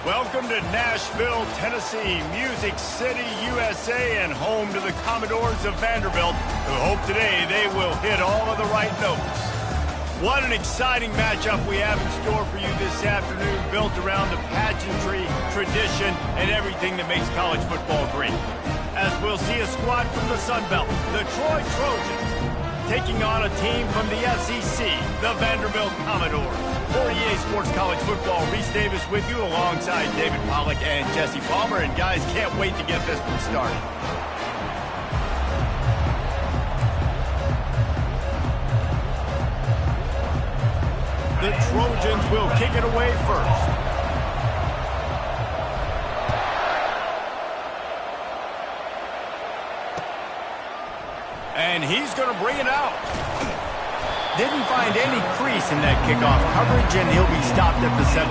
Welcome to Nashville, Tennessee, Music City, USA, and home to the Commodores of Vanderbilt, who hope today they will hit all of the right notes. What an exciting matchup we have in store for you this afternoon, built around the pageantry, tradition, and everything that makes college football great. As we'll see a squad from the Sun Belt, the Troy Trojans, taking on a team from the SEC, the Vanderbilt Commodores. For EA Sports College Football, Reese Davis with you alongside David Pollack and Jesse Palmer. And guys, can't wait to get this one started. The Trojans will kick it away first. And he's going to bring it out. Didn't find any crease in that kickoff coverage, and he'll be stopped at the 17.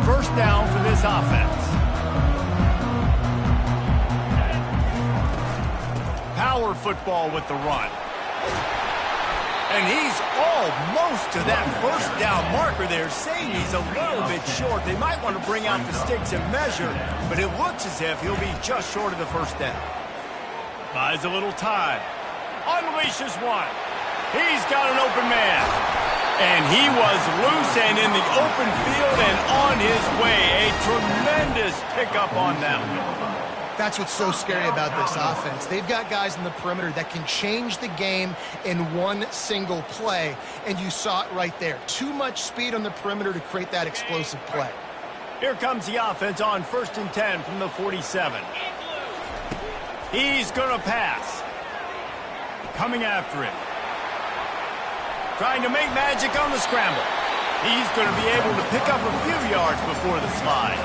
First down for this offense. Power football with the run. And he's almost to that first down marker there, saying he's a little bit short. They might want to bring out the sticks and measure, but it looks as if he'll be just short of the first down. Buys a little time. Unleashes one. He's got an open man. And he was loose and in the open field and on his way. A tremendous pickup on that one. That's what's so scary about this offense. They've got guys in the perimeter that can change the game in one single play, and you saw it right there. Too much speed on the perimeter to create that explosive play. Here comes the offense on 1st and 10 from the 47. He's going to pass. Coming after him. Trying to make magic on the scramble. He's going to be able to pick up a few yards before the slide.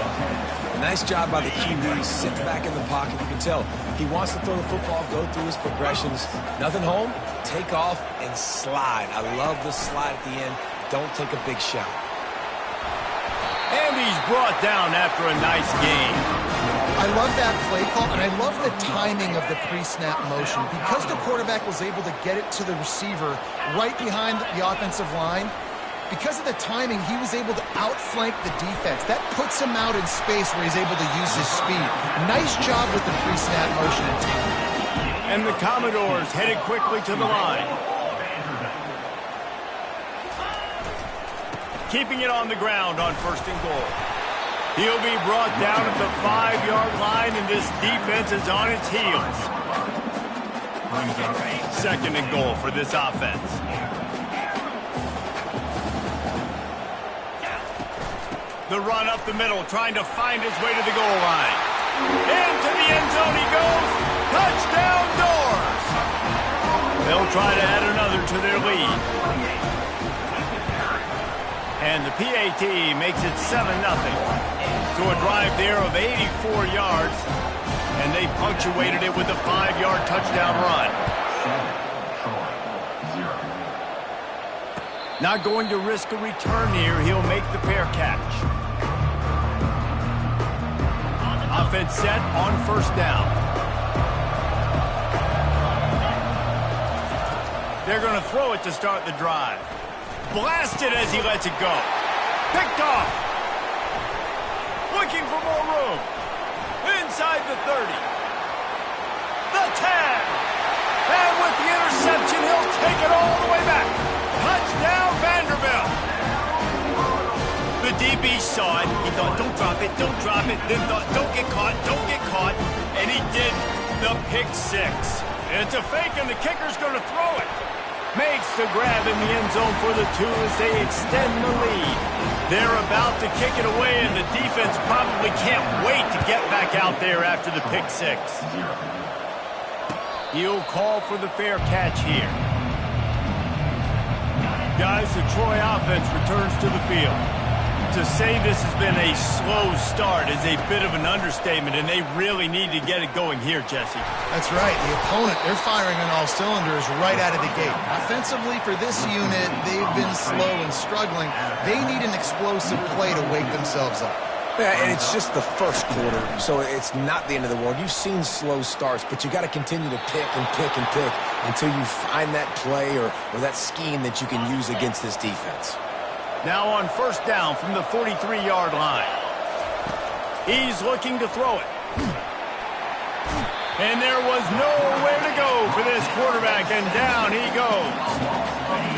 Nice job by the QB. Sits back in the pocket. You can tell he wants to throw the football, go through his progressions. Nothing home, take off, and slide. I love the slide at the end. Don't take a big shot. And he's brought down after a nice gain. I love that play call, and I love the timing of the pre-snap motion. Because the quarterback was able to get it to the receiver right behind the offensive line, because of the timing, he was able to outflank the defense. That puts him out in space where he's able to use his speed. Nice job with the pre-snap motion and timing. And the Commodores headed quickly to the line. Keeping it on the ground on 1st and goal. He'll be brought down at the 5-yard line, and this defense is on its heels. 2nd and goal for this offense. The run up the middle, trying to find his way to the goal line. Into the end zone he goes. Touchdown, Doors! They'll try to add another to their lead. And the PAT makes it 7-0. So a drive there of 84 yards, and they punctuated it with a 5-yard touchdown run. Not going to risk a return here. He'll make the fair catch. Offense set on 1st down. They're going to throw it to start the drive. Blasted as he lets it go. Picked off. Looking for more room. Inside the 30. The 10. And with the interception, he'll take it all the way back. Touchdown, Vanderbilt. The DB saw it. He thought, don't drop it, don't drop it. Then thought, don't get caught, don't get caught. And he did the pick 6. It's a fake, and the kicker's going to throw it. Makes the grab in the end zone for the 2 as they extend the lead. They're about to kick it away, and the defense probably can't wait to get back out there after the pick 6. He'll call for the fair catch here. Guys, the Troy offense returns to the field. To say this has been a slow start is a bit of an understatement, and they really need to get it going here, Jesse. That's right. The opponent, they're firing on all cylinders right out of the gate. Offensively, for this unit, they've been slow and struggling. They need an explosive play to wake themselves up. Yeah, and it's just the first quarter, so it's not the end of the world. You've seen slow starts, but you got to continue to pick and pick and pick until you find that play or that scheme that you can use against this defense. Now on first down from the 43-yard line. He's looking to throw it. And there was nowhere to go for this quarterback, and down he goes.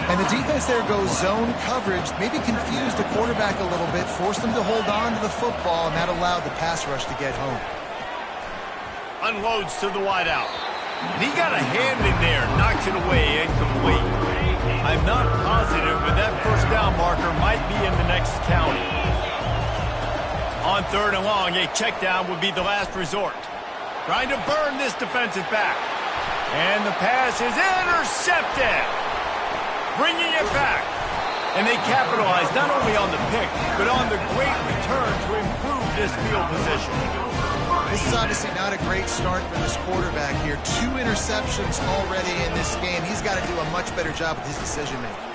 And the defense there goes zone coverage, maybe confused the quarterback a little bit, forced him to hold on to the football, and that allowed the pass rush to get home. Unloads to the wideout. And he got a hand in there, knocks it away, incomplete. I'm not positive, but that first down marker might be in the next county. On third and long, a check down would be the last resort. Trying to burn this defensive back. And the pass is intercepted. Bringing it back. And they capitalize not only on the pick, but on the great return to improve this field position. This is obviously not a great start for this quarterback here. 2 interceptions already in this game. He's got to do a much better job with his decision-making.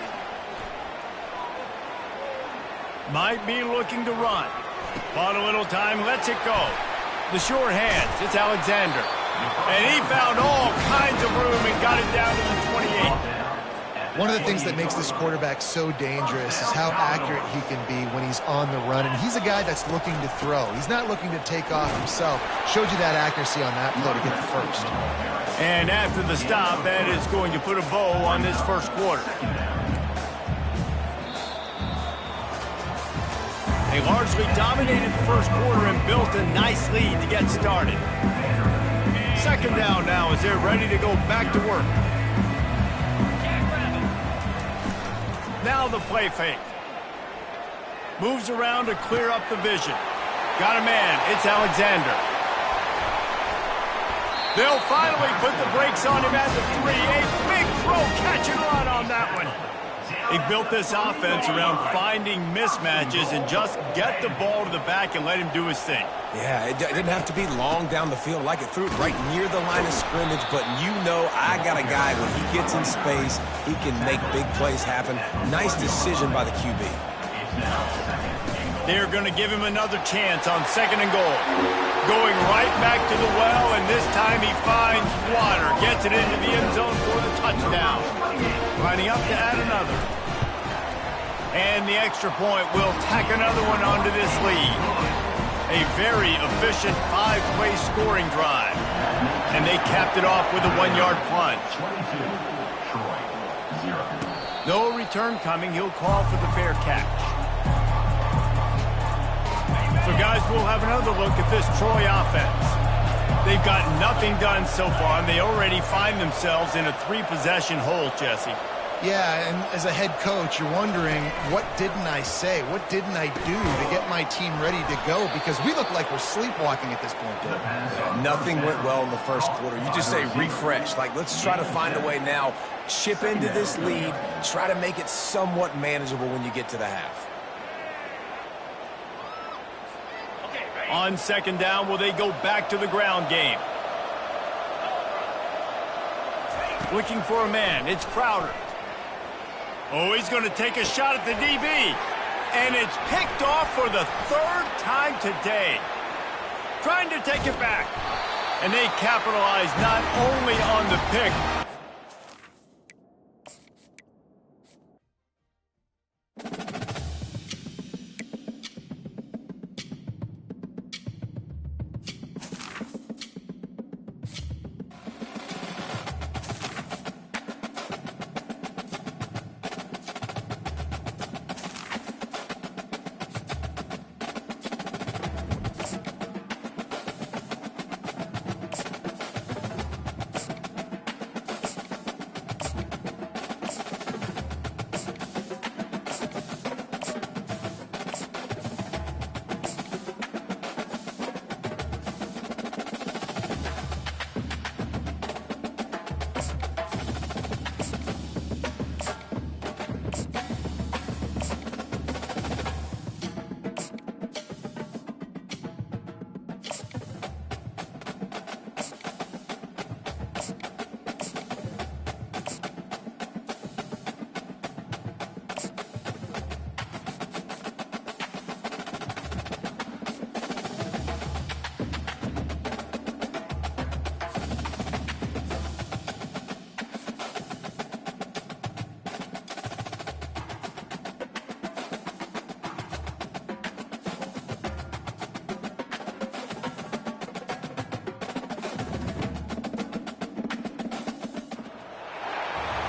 Might be looking to run. Bought a little time, lets it go. The short hands, it's Alexander. And he found all kinds of room and got it down to the 28. One of the things that makes this quarterback so dangerous is how accurate he can be when he's on the run. And he's a guy that's looking to throw. He's not looking to take off himself. Showed you that accuracy on that play to get the first. And after the stop, that is going to put a bow on this first quarter. They largely dominated the first quarter and built a nice lead to get started. Second down now as they're ready to go back to work. Now the play fake. Moves around to clear up the vision. Got a man. It's Alexander. They'll finally put the brakes on him at the 3. A big throw, catch and run on that one. He built this offense around finding mismatches and just get the ball to the back and let him do his thing. Yeah, it didn't have to be long down the field. Like it threw it right near the line of scrimmage, but you know I got a guy when he gets in space, he can make big plays happen. Nice decision by the QB. They're going to give him another chance on second and goal. Going right back to the well, and this time he finds water. Gets it into the end zone for the touchdown. Lining up to add another. And the extra point will tack another one onto this lead. A very efficient 5-play scoring drive. And they capped it off with a 1-yard plunge. No return coming. He'll call for the fair catch. So, guys, we'll have another look at this Troy offense. They've got nothing done so far, and they already find themselves in a 3-possession hole, Jesse. Yeah, and as a head coach, you're wondering, what didn't I say? What didn't I do to get my team ready to go? Because we look like we're sleepwalking at this point, Dave. Yeah, nothing went well in the first quarter. You just say refresh. Like, let's try to find a way now. Chip into this lead. Try to make it somewhat manageable when you get to the half. On second down, will they go back to the ground game? Looking for a man. It's Crowder. Oh, he's going to take a shot at the DB. And it's picked off for the 3rd time today. Trying to take it back. And they capitalize not only on the pick,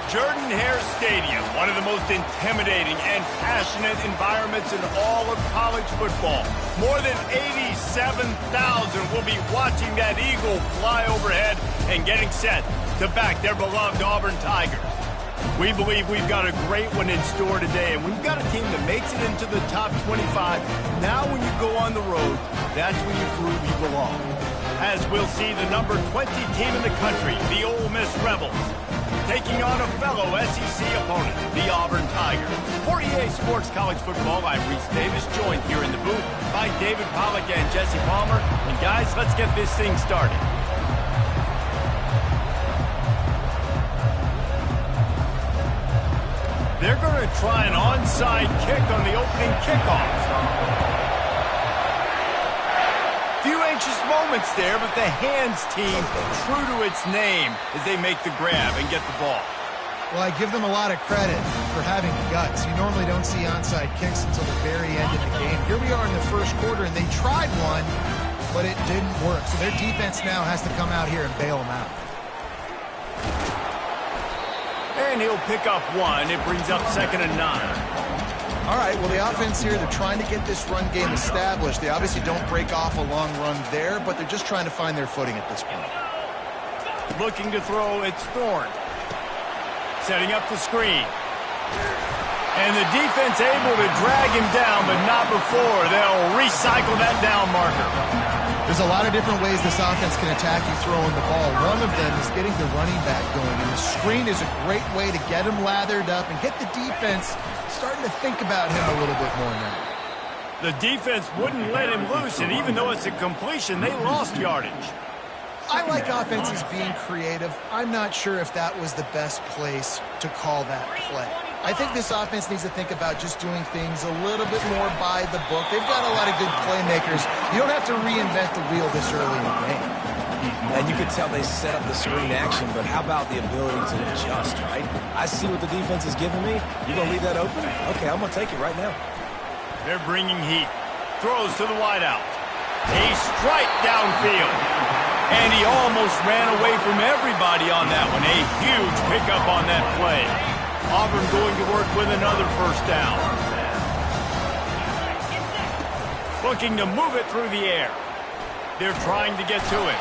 Jordan-Hare Stadium, one of the most intimidating and passionate environments in all of college football. More than 87,000 will be watching that Eagle fly overhead and getting set to back their beloved Auburn Tigers. We believe we've got a great one in store today, and we've got a team that makes it into the top 25. Now when you go on the road, that's when you prove you belong. As we'll see the number 20 team in the country, the Ole Miss Rebels, taking on a fellow SEC opponent, the Auburn Tigers. For EA Sports College Football, I'm Reese Davis, joined here in the booth by David Pollack and Jesse Palmer. And guys, let's get this thing started. They're going to try an onside kick on the opening kickoff. Few anxious moments there, but the hands team true to its name as they make the grab and get the ball. Well, I give them a lot of credit for having guts. You normally don't see onside kicks until the very end of the game. Here we are in the first quarter, and they tried one, but it didn't work. So their defense now has to come out here and bail them out. And he'll pick up one. It brings up 2nd and 9. All right, well, the offense here, they're trying to get this run game established. They obviously don't break off a long run there, but they're just trying to find their footing at this point. Looking to throw, it's Thorne. Setting up the screen. And the defense able to drag him down, but not before they'll recycle that down marker. There's a lot of different ways this offense can attack you throwing the ball. One of them is getting the running back going, and the screen is a great way to get him lathered up and get the defense starting to think about him a little bit more now. The defense wouldn't let him loose, and even though it's a completion, they lost yardage. I like offenses being creative. I'm not sure if that was the best place to call that play. I think this offense needs to think about just doing things a little bit more by the book. They've got a lot of good playmakers. You don't have to reinvent the wheel this early in the game. And you could tell they set up the screen action, but how about the ability to adjust, right? I see what the defense is giving me. You going to leave that open? Okay, I'm going to take it right now. They're bringing heat. Throws to the wideout. A strike downfield. And he almost ran away from everybody on that one. A huge pickup on that play. Auburn going to work with another first down. Looking to move it through the air. They're trying to get to it.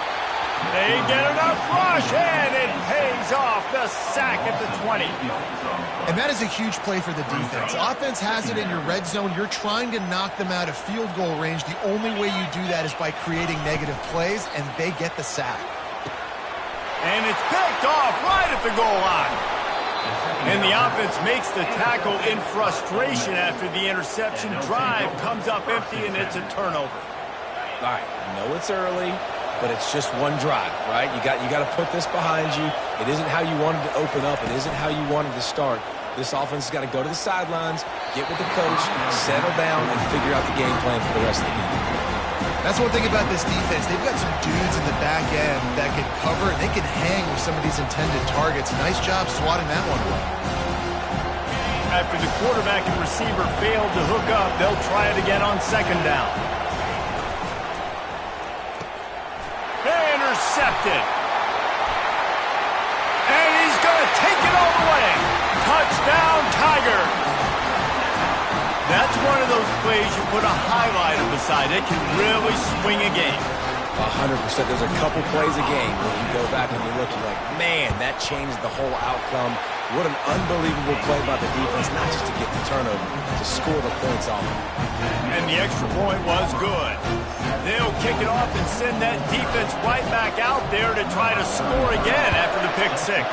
They get enough rush, and it pays off. The sack at the 20. And that is a huge play for the defense. Offense has it in your red zone. You're trying to knock them out of field goal range. The only way you do that is by creating negative plays, and they get the sack. And it's picked off right at the goal line. And the offense makes the tackle in frustration after the interception. Drive comes up empty, and it's a turnover. All right, I know it's early, but it's just one drive, right? You got to put this behind you. It isn't how you wanted to open up. It isn't how you wanted to start. This offense has got to go to the sidelines, get with the coach, settle down, and figure out the game plan for the rest of the game. That's one thing about this defense. They've got some dudes in the back end that can cover, and they can hang with some of these intended targets. Nice job swatting that one away. After the quarterback and receiver failed to hook up, they'll try it again on 2nd down. Intercepted. And he's going to take it all the way. Touchdown, Tiger. That's one of those plays you put a highlighter beside it, can really swing a game. 100%. There's a couple plays a game where you go back and you look, you're like, man, that changed the whole outcome. What an unbelievable play by the defense, not just to get the turnover, to score the points off. And the extra point was good. They'll kick it off and send that defense right back out there to try to score again after the pick six.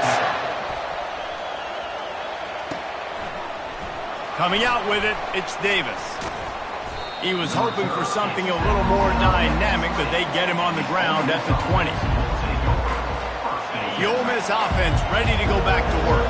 Coming out with it, it's Davis. He was hoping for something a little more dynamic, but they get him on the ground at the 20. The Ole Miss offense ready to go back to work.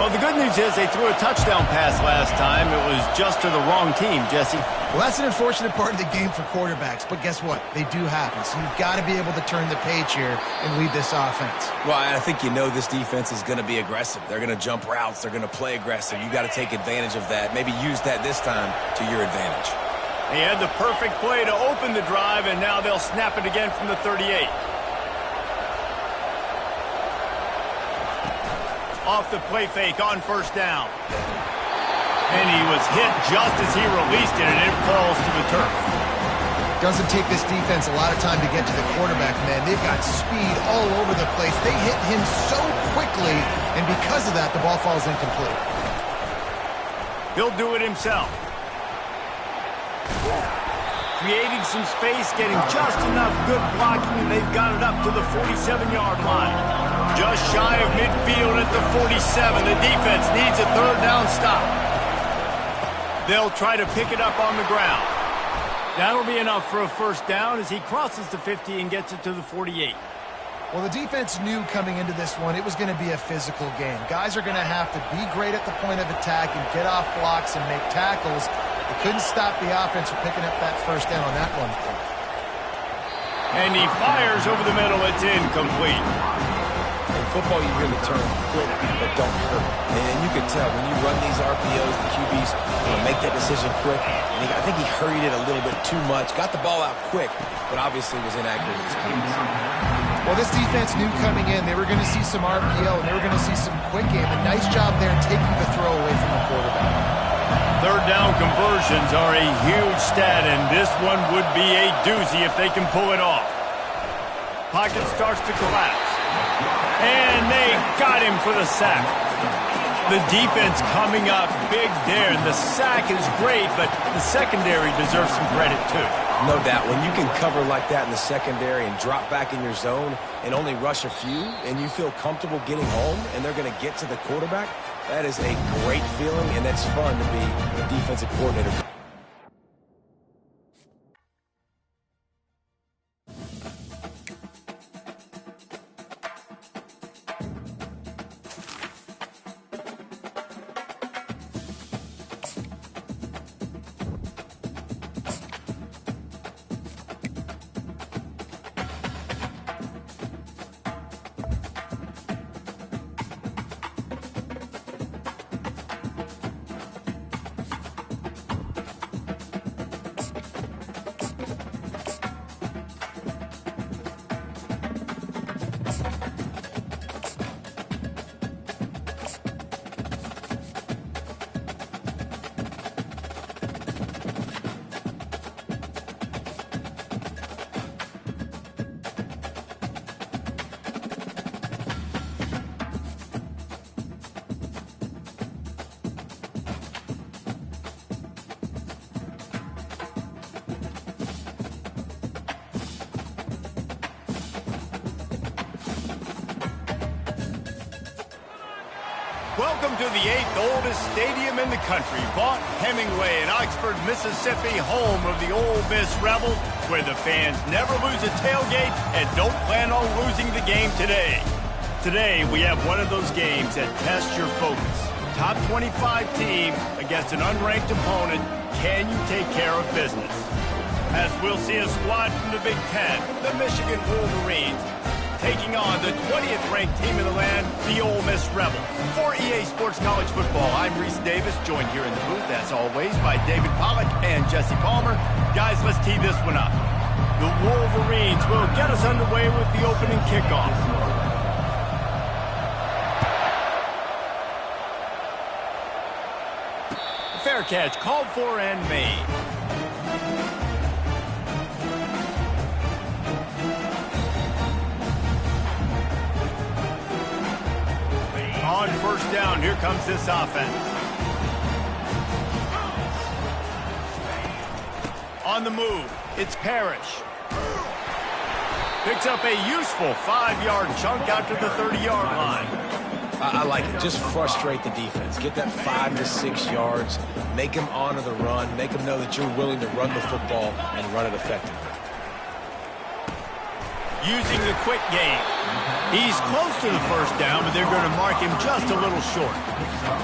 Well, the good news is they threw a touchdown pass last time. It was just to the wrong team, Jesse. Well, that's an unfortunate part of the game for quarterbacks, but guess what? They do happen, so you've got to be able to turn the page here and lead this offense. Well, I think you know this defense is going to be aggressive. They're going to jump routes. They're going to play aggressive. You've got to take advantage of that. Maybe use that this time to your advantage. He had the perfect play to open the drive, and now they'll snap it again from the 38. off the play fake on first down. And he was hit just as he released it, and it falls to the turf. Doesn't take this defense a lot of time to get to the quarterback, man. They've got speed all over the place. They hit him so quickly, and because of that, the ball falls incomplete. He'll do it himself. Creating some space, getting just enough good blocking, and they've got it up to the 47-yard line. Just shy of midfield at the 47. The defense needs a third down stop. They'll try to pick it up on the ground. That'll be enough for a first down as he crosses the 50 and gets it to the 48. Well, the defense knew coming into this one it was going to be a physical game. Guys are going to have to be great at the point of attack and get off blocks and make tackles. They couldn't stop the offense from picking up that first down on that one. And he fires over the middle. It's incomplete. In football, you hear the term quick but don't hurt. And you can tell when you run these RPOs, the QBs make that decision quick. And I think he hurried it a little bit too much. Got the ball out quick, but obviously was inaccurate in his hands. Well, this defense knew coming in they were going to see some RPO and they were going to see some quick game. A nice job there taking the throw away from the quarterback. Third down conversions are a huge stat, and this one would be a doozy if they can pull it off. Pocket starts to collapse. And they got him for the sack. The defense coming up big there, and the sack is great, but the secondary deserves some credit too. No doubt. When you can cover like that in the secondary and drop back in your zone and only rush a few, and you feel comfortable getting home, and they're going to get to the quarterback, that is a great feeling, and that's fun to be a defensive coordinator. Welcome to the 8th oldest stadium in the country, Vaught Hemingway in Oxford, Mississippi, home of the Ole Miss Rebels, where the fans never lose a tailgate and don't plan on losing the game today. Today, we have one of those games that tests your focus. Top 25 team against an unranked opponent. Can you take care of business? As we'll see a squad from the Big Ten, the Michigan Wolverines, taking on the 20th ranked team in the land, the Ole Miss Rebels. For EA Sports College Football, I'm Reese Davis, joined here in the booth, as always, by David Pollack and Jesse Palmer. Guys, let's tee this one up. The Wolverines will get us underway with the opening kickoff. Fair catch, called for and made. On first down, here comes this offense. On the move, it's Parrish. Picks up a useful 5-yard chunk out to the 30-yard line. I like it. Just frustrate the defense. Get that 5 to 6 yards. Make them honor the run. Make them know that you're willing to run the football and run it effectively. Using the quick game. He's close to the first down, but they're going to mark him just a little short.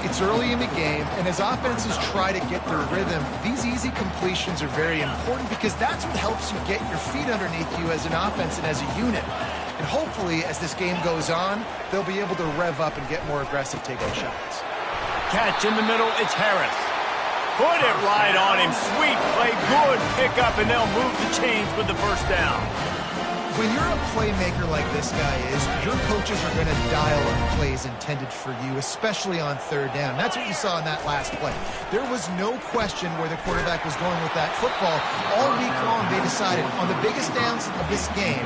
It's early in the game, and as offenses try to get their rhythm, these easy completions are very important because that's what helps you get your feet underneath you as an offense and as a unit. And hopefully, as this game goes on, they'll be able to rev up and get more aggressive taking shots. Catch in the middle, it's Harris. Put it right on him. Sweet play, good pickup, and they'll move the chains with the first down. When you're a playmaker like this guy is, your coaches are going to dial up plays intended for you, especially on third down. That's what you saw in that last play. There was no question where the quarterback was going with that football. All week long, they decided on the biggest downs of this game,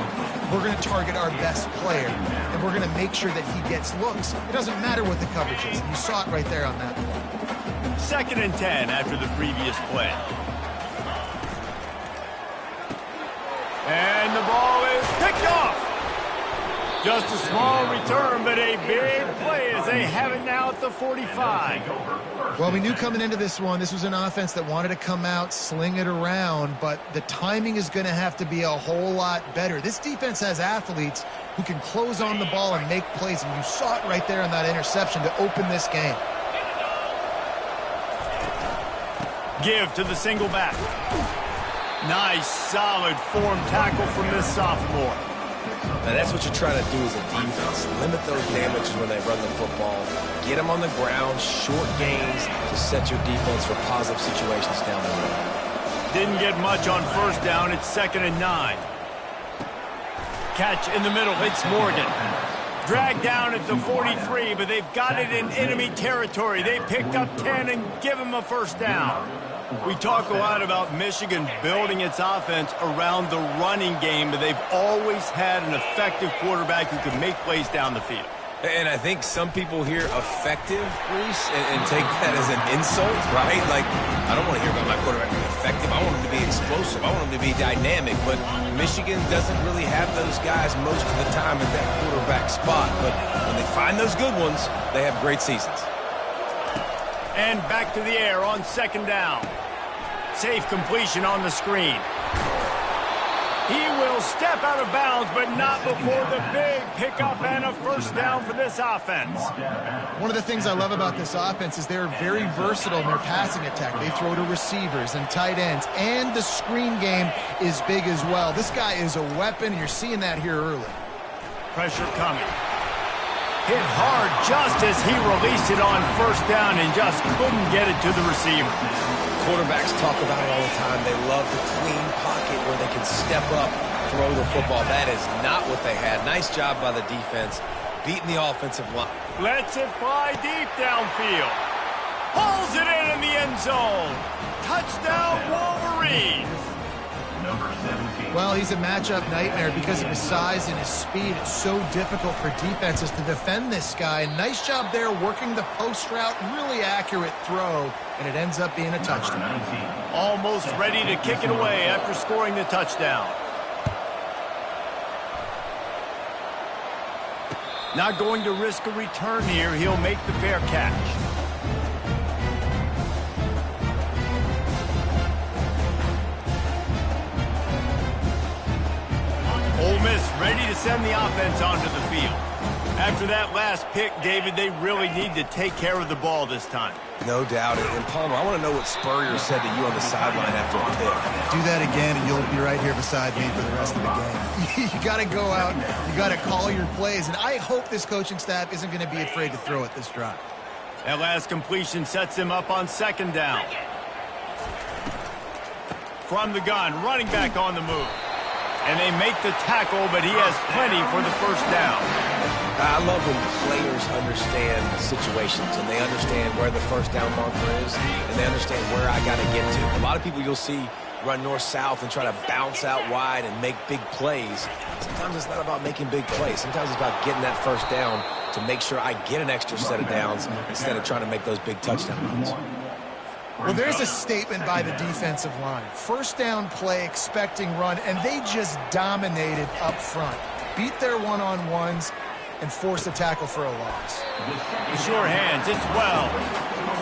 we're going to target our best player, and we're going to make sure that he gets looks. It doesn't matter what the coverage is. You saw it right there on that play. 2nd and 10 after the previous play. And the ball is picked off. Just a small return, but a big play as they have it now at the 45. Well, we knew coming into this one, this was an offense that wanted to come out, sling it around, but the timing is going to have to be a whole lot better. This defense has athletes who can close on the ball and make plays, and you saw it right there on that interception to open this game. Give to the single back. Nice, solid form tackle from this sophomore. Now that's what you're trying to do as a defense. Limit those damages when they run the football. Get them on the ground, short gains to set your defense for positive situations down the road. Didn't get much on first down. It's 2nd and 9. Catch in the middle. It's Morgan. Dragged down at the 43, but they've got it in enemy territory. They picked up 10 and give him a first down. We talk a lot about Michigan building its offense around the running game, but they've always had an effective quarterback who can make plays down the field. And I think some people hear effective, Reese, and take that as an insult, right? Like, I don't want to hear about my quarterback being effective. I want him to be explosive. I want him to be dynamic. But Michigan doesn't really have those guys most of the time at that quarterback spot. But when they find those good ones, they have great seasons. And back to the air on 2nd down. Safe completion on the screen. He will step out of bounds, but not before the big pickup and a first down for this offense. One of the things I love about this offense is they're very versatile in their passing attack. They throw to receivers and tight ends, and the screen game is big as well. This guy is a weapon, and you're seeing that here early. Pressure coming. Hit hard just as he released it on first down and just couldn't get it to the receiver. Quarterbacks talk about it all the time. They love the clean pocket where they can step up, throw the football. That is not what they had. Nice job by the defense, beating the offensive line. Lets it fly deep downfield. Pulls it in the end zone. Touchdown, Wolverines. Well, he's a matchup nightmare because of his size and his speed. It's so difficult for defenses to defend this guy. Nice job there working the post route. Really accurate throw, and it ends up being a touchdown. Almost ready to kick it away after scoring the touchdown. Not going to risk a return here. He'll make the fair catch. Ole Miss ready to send the offense onto the field. After that last pick, David, they really need to take care of the ball this time. No doubt. And Palmer, I want to know what Spurrier said to you on the sideline after a pick. Do that again, and you'll be right here beside me for the rest of the game. You got to go out, you got to call your plays, and I hope this coaching staff isn't going to be afraid to throw it this drive. That last completion sets him up on 2nd down. From the gun, running back on the move. And they make the tackle, but he has plenty for the first down. I love when players understand situations and they understand where the first down marker is and they understand where I got to get to. A lot of people you'll see run north-south and try to bounce out wide and make big plays. Sometimes it's not about making big plays. Sometimes it's about getting that first down to make sure I get an extra set of downs instead of trying to make those big touchdown runs. Well, there's a statement by the defensive line. First down play, expecting run, and they just dominated up front. Beat their one-on-ones and forced a tackle for a loss. The sure hands, it's well.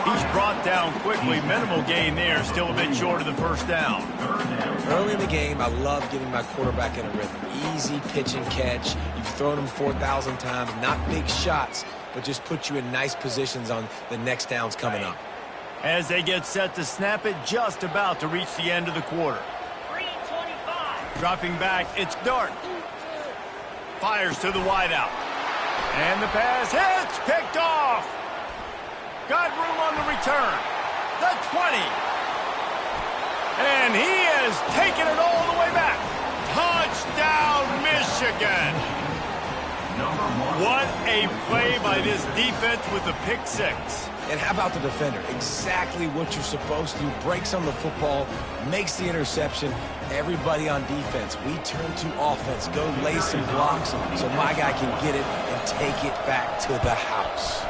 He's brought down quickly. Minimal gain there, still a bit short of the first down. Early in the game, I love getting my quarterback in a rhythm. Easy pitch and catch. You've thrown him 4,000 times. Not big shots, but just put you in nice positions on the next downs coming up. As they get set to snap it, just about to reach the end of the quarter. Dropping back, it's Dart. Fires to the wideout. And the pass hits, picked off. Got room on the return. the 20. And he has taken it all the way back. Touchdown, Michigan. What a play by this defense with the pick six. And how about the defender? Exactly what you're supposed to do. Breaks on the football, makes the interception. Everybody on defense, we turn to offense. Go lay some blocks so my guy can get it and take it back to the house.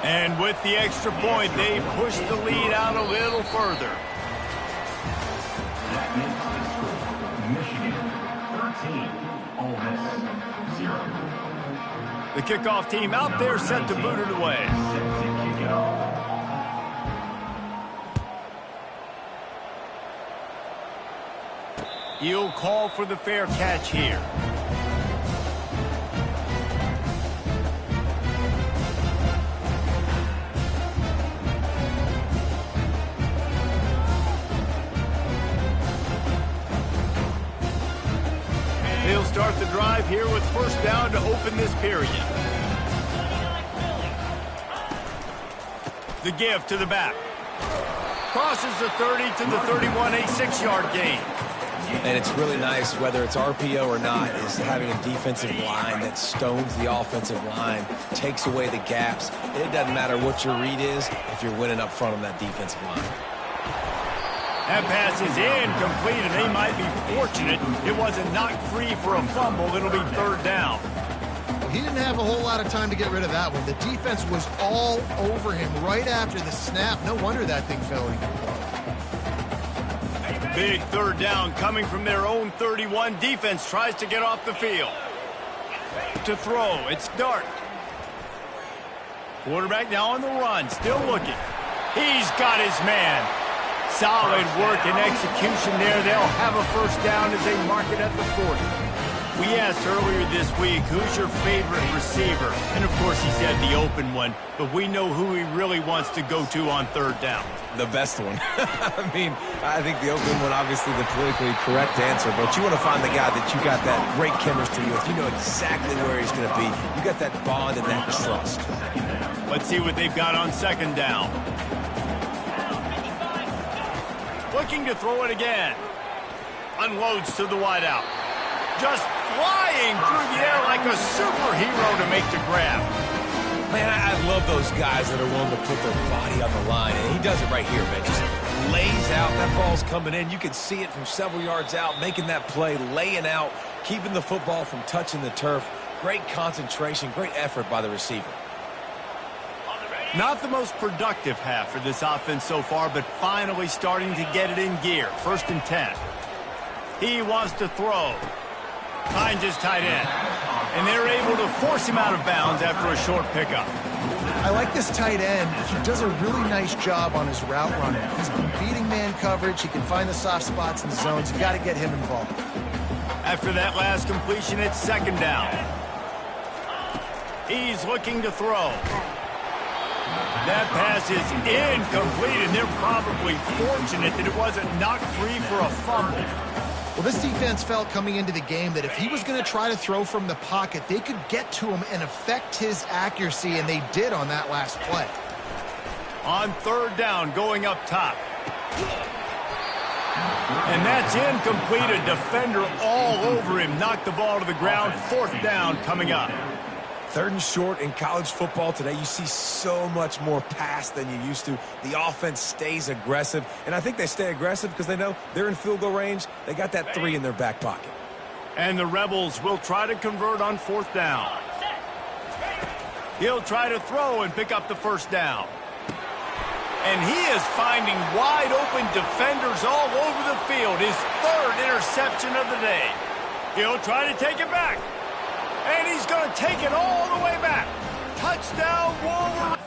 And with the extra point, they push the lead out a little further. Michigan 13, Ole Miss 0. The kickoff team out there set to boot it away. He'll call for the fair catch here. He'll start the drive here with first down to open this period. The give to the back. Crosses the 30 to the 31, a 6-yard gain. And it's really nice, whether it's RPO or not, is having a defensive line that stones the offensive line, takes away the gaps. It doesn't matter what your read is if you're winning up front on that defensive line. That pass is incomplete, and they might be fortunate it wasn't knocked free for a fumble. It'll be third down. He didn't have a whole lot of time to get rid of that one. The defense was all over him right after the snap. No wonder that thing fell incomplete. Big third down coming from their own 31. Defense tries to get off the field. To throw, it's Dart. Quarterback now on the run, still looking. He's got his man. Solid work and execution there. They'll have a first down as they mark it at the 40. We asked earlier this week, who's your favorite receiver? And, of course, he said the open one, but we know who he really wants to go to on third down. The best one. I mean, I think the open one, obviously the politically correct answer, but you want to find the guy that you got that great chemistry with. You know exactly where he's going to be. You got that bond and that trust. Let's see what they've got on second down. Looking to throw it again. Unloads to the wideout. Just flying through the air like a superhero to make the grab. Man, I love those guys that are willing to put their body on the line, and he does it right here, man. Just lays out. That ball's coming in. You can see it from several yards out, making that play, laying out, keeping the football from touching the turf. Great concentration, great effort by the receiver. Not the most productive half for this offense so far, but finally starting to get it in gear. First and 10. He wants to throw. Finds his tight end. And they're able to force him out of bounds after a short pickup. I like this tight end. He does a really nice job on his route running. He's been beating man coverage. He can find the soft spots in the zones. You got to get him involved. After that last completion, it's second down. He's looking to throw. That pass is incomplete, and they're probably fortunate that it wasn't knocked free for a fumble. Well, this defense felt coming into the game that if he was going to try to throw from the pocket, they could get to him and affect his accuracy, and they did on that last play. On third down, going up top. And that's incomplete. A defender all over him. Knocked the ball to the ground. Fourth down coming up. Third and short in college football today, you see so much more pass than you used to. The offense stays aggressive, and I think they stay aggressive because they know they're in field goal range. They got that 3 in their back pocket. And the Rebels will try to convert on fourth down. He'll try to throw and pick up the first down. And he is finding wide-open defenders all over the field. His third interception of the day. He'll try to take it back. And he's going to take it all the way back. Touchdown, Wolverine.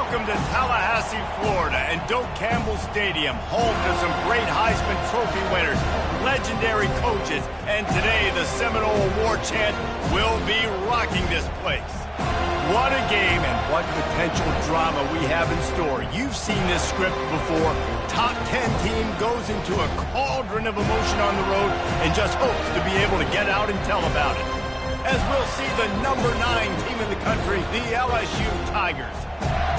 Welcome to Tallahassee, Florida, and Doak Campbell Stadium, home to some great Heisman Trophy winners, legendary coaches, and today the Seminole Award chant will be rocking this place. What a game and what potential drama we have in store. You've seen this script before. Top 10 team goes into a cauldron of emotion on the road and just hopes to be able to get out and tell about it. As we'll see the number 9 team in the country, the LSU Tigers,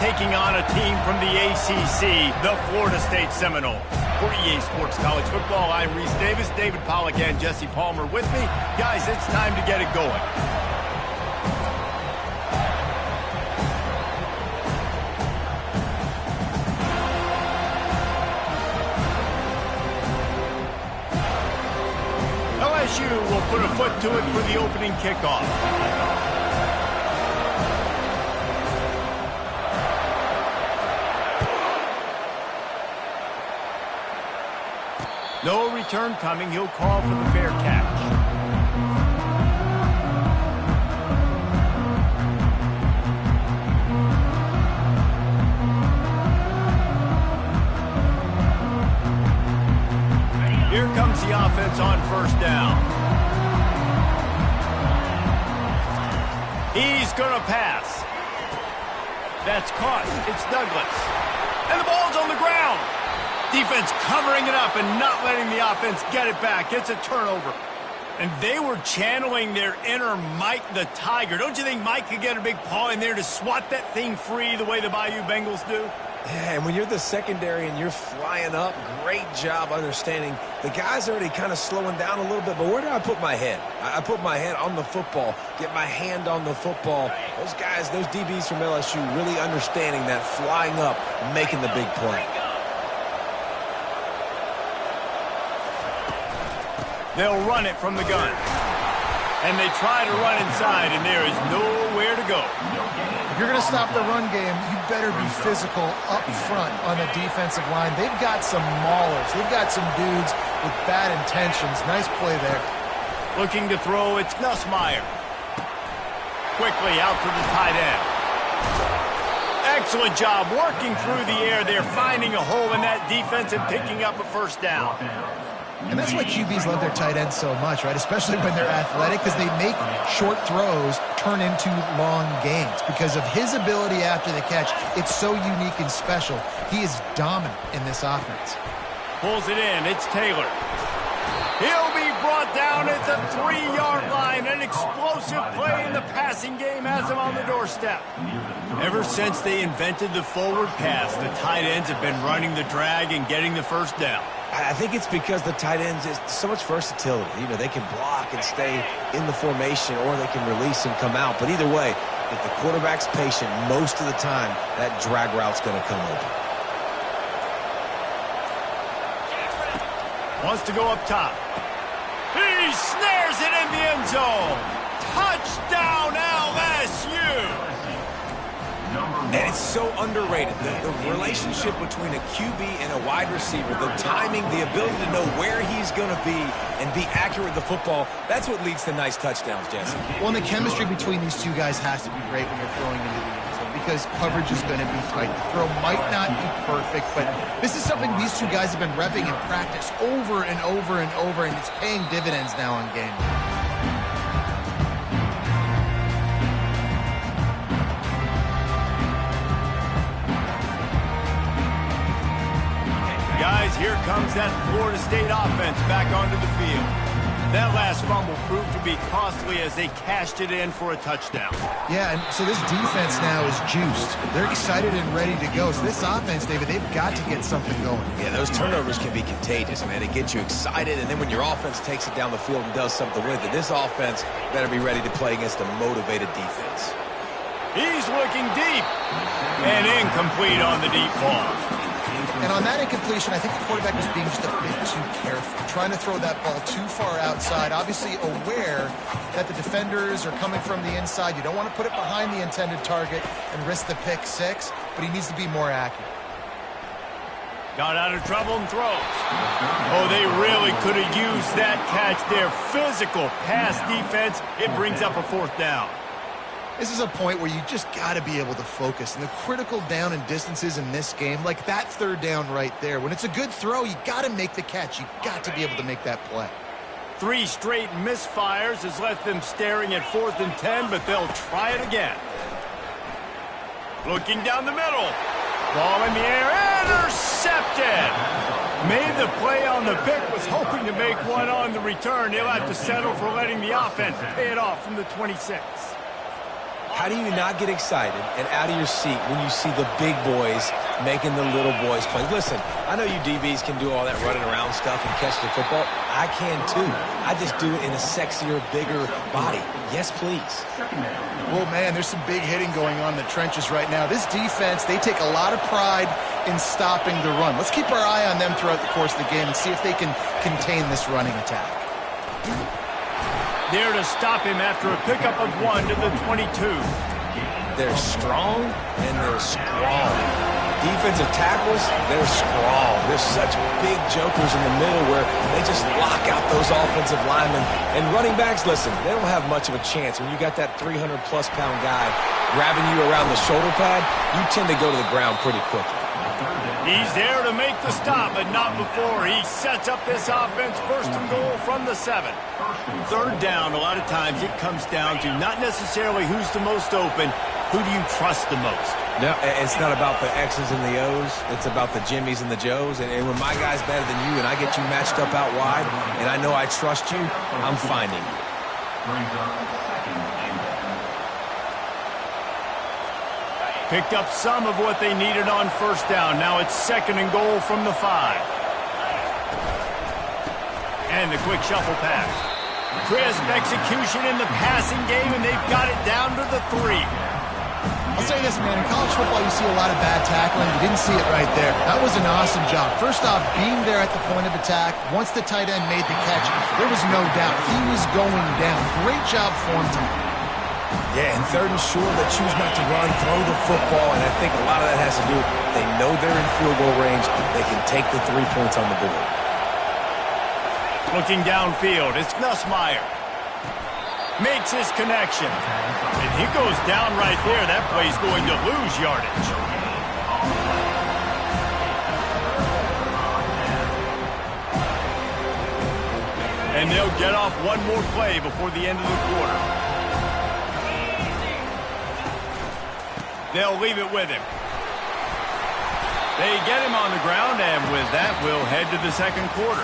taking on a team from the ACC, the Florida State Seminoles. For EA Sports College Football, I'm Reese Davis, David Pollack, and Jesse Palmer with me. Guys, it's time to get it going. LSU will put a foot to it for the opening kickoff. No return coming. He'll call for the fair catch. Here comes the offense on first down. He's going to pass. That's caught. It's Douglas. And the ball's on the ground. Defense covering it up and not letting the offense get it back. It's a turnover. And they were channeling their inner Mike the Tiger. Don't you think Mike could get a big paw in there to swat that thing free the way the Bayou Bengals do? Yeah, and when you're the secondary and you're flying up, great job understanding. The guy's already kind of slowing down a little bit, but where do I put my head? I put my head on the football, get my hand on the football. Those guys, those DBs from LSU really understanding that flying up, making the big play. They'll run it from the gun. And they try to run inside, and there is nowhere to go. If you're going to stop the run game, you better be physical up front on the defensive line. They've got some maulers. They've got some dudes with bad intentions. Nice play there. Looking to throw, it's Nussmeier. Quickly out to the tight end. Excellent job working through the air there, finding a hole in that defense and picking up a first down. And that's why QBs love their tight ends so much, right? Especially when they're athletic, because they make short throws turn into long gains. Because of his ability after the catch, it's so unique and special. He is dominant in this offense. Pulls it in. It's Taylor. He'll be brought down at the 3-yard line. An explosive play in the passing game has him on the doorstep. Ever since they invented the forward pass, the tight ends have been running the drag and getting the first down. I think it's because the tight ends is so much versatility. You know, they can block and stay in the formation, or they can release and come out. But either way, if the quarterback's patient, most of the time, that drag route's going to come open. Wants to go up top. He snares it in the end zone. Touchdown, LSU! And it's so underrated. The relationship between a QB and a wide receiver, the timing, the ability to know where he's going to be and be accurate with the football, that's what leads to nice touchdowns, Jesse. Well, and the chemistry between these two guys has to be great when you're throwing into the end zone, because coverage is going to be tight. The throw might not be perfect, but this is something these two guys have been repping in practice over and over and over, and it's paying dividends now on game day. Guys, here comes that Florida State offense back onto the field. That last fumble proved to be costly as they cashed it in for a touchdown. Yeah, and so this defense now is juiced. They're excited and ready to go. So this offense, David, they've got to get something going. Yeah, those turnovers can be contagious, man. It gets you excited, and then when your offense takes it down the field and does something with it, this offense better be ready to play against a motivated defense. He's looking deep. And incomplete on the deep ball. And on that incompletion, I think the quarterback was being just a bit too careful, trying to throw that ball too far outside, obviously aware that the defenders are coming from the inside. You don't want to put it behind the intended target and risk the pick six, but he needs to be more accurate. Got out of trouble and throws. Oh, they really could have used that catch there. Physical pass defense. It brings up a fourth down. This is a point where you just got to be able to focus. And the critical down and distances in this game, like that third down right there, when it's a good throw, you got to make the catch. You got to be able to make that play. 3 straight misfires has left them staring at 4th and 10, but they'll try it again. Looking down the middle. Ball in the air, intercepted. Made the play on the pick, was hoping to make one on the return. He'll have to settle for letting the offense pay it off from the 26. How do you not get excited and out of your seat when you see the big boys making the little boys play? Listen, I know you DBs can do all that running around stuff and catch the football. I can too. I just do it in a sexier, bigger body. Yes, please. Well, man, there's some big hitting going on in the trenches right now. This defense, they take a lot of pride in stopping the run. Let's keep our eye on them throughout the course of the game and see if they can contain this running attack. There to stop him after a pickup of 1 to the 22. They're strong and they're strong. Defensive tackles, they're strong. They're such big jokers in the middle where they just lock out those offensive linemen. And running backs, listen, they don't have much of a chance. When you got that 300-plus pound guy grabbing you around the shoulder pad, you tend to go to the ground pretty quickly. He's there to make the stop, but not before. He sets up this offense, 1st and goal from the 7. 3rd down, a lot of times it comes down to not necessarily who's the most open, who do you trust the most? No, it's not about the X's and the O's. It's about the Jimmys and the Joes. And when my guy's better than you and I get you matched up out wide and I know I trust you, I'm finding you. Picked up some of what they needed on 1st down. Now it's 2nd and goal from the 5. And the quick shuffle pass. Crisp execution in the passing game, and they've got it down to the 3. I'll say this, man. In college football, you see a lot of bad tackling. You didn't see it right there. That was an awesome job. First off, being there at the point of attack. Once the tight end made the catch, there was no doubt he was going down. Great job form time. Yeah, and 3rd and short, they choose not to run, throw the football, and I think a lot of that has to do with they know they're in field goal range. They can take the 3 points on the board. Looking downfield, it's Nussmeier. Makes his connection. And he goes down right there. That play's going to lose yardage. And they'll get off one more play before the end of the quarter. They'll leave it with him. They get him on the ground, and with that, we'll head to the 2nd quarter.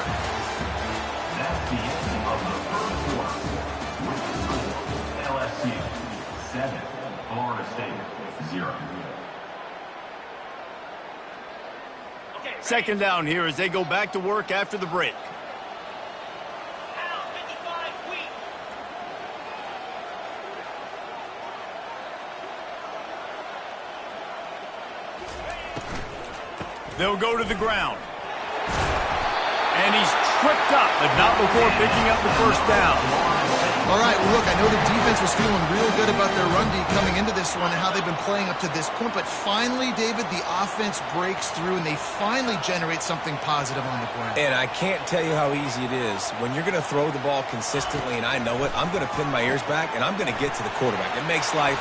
That's the end of the 1st quarter. LSU 7, Florida State 0. 2nd down here as they go back to work after the break. They'll go to the ground. And he's tripped up, but not before picking up the 1st down. All right, well, look, I know the defense was feeling real good about their run D coming into this one and how they've been playing up to this point. But finally, David, the offense breaks through, and they finally generate something positive on the ground. And I can't tell you how easy it is. When you're going to throw the ball consistently, and I know it, I'm going to pin my ears back, and I'm going to get to the quarterback. It makes life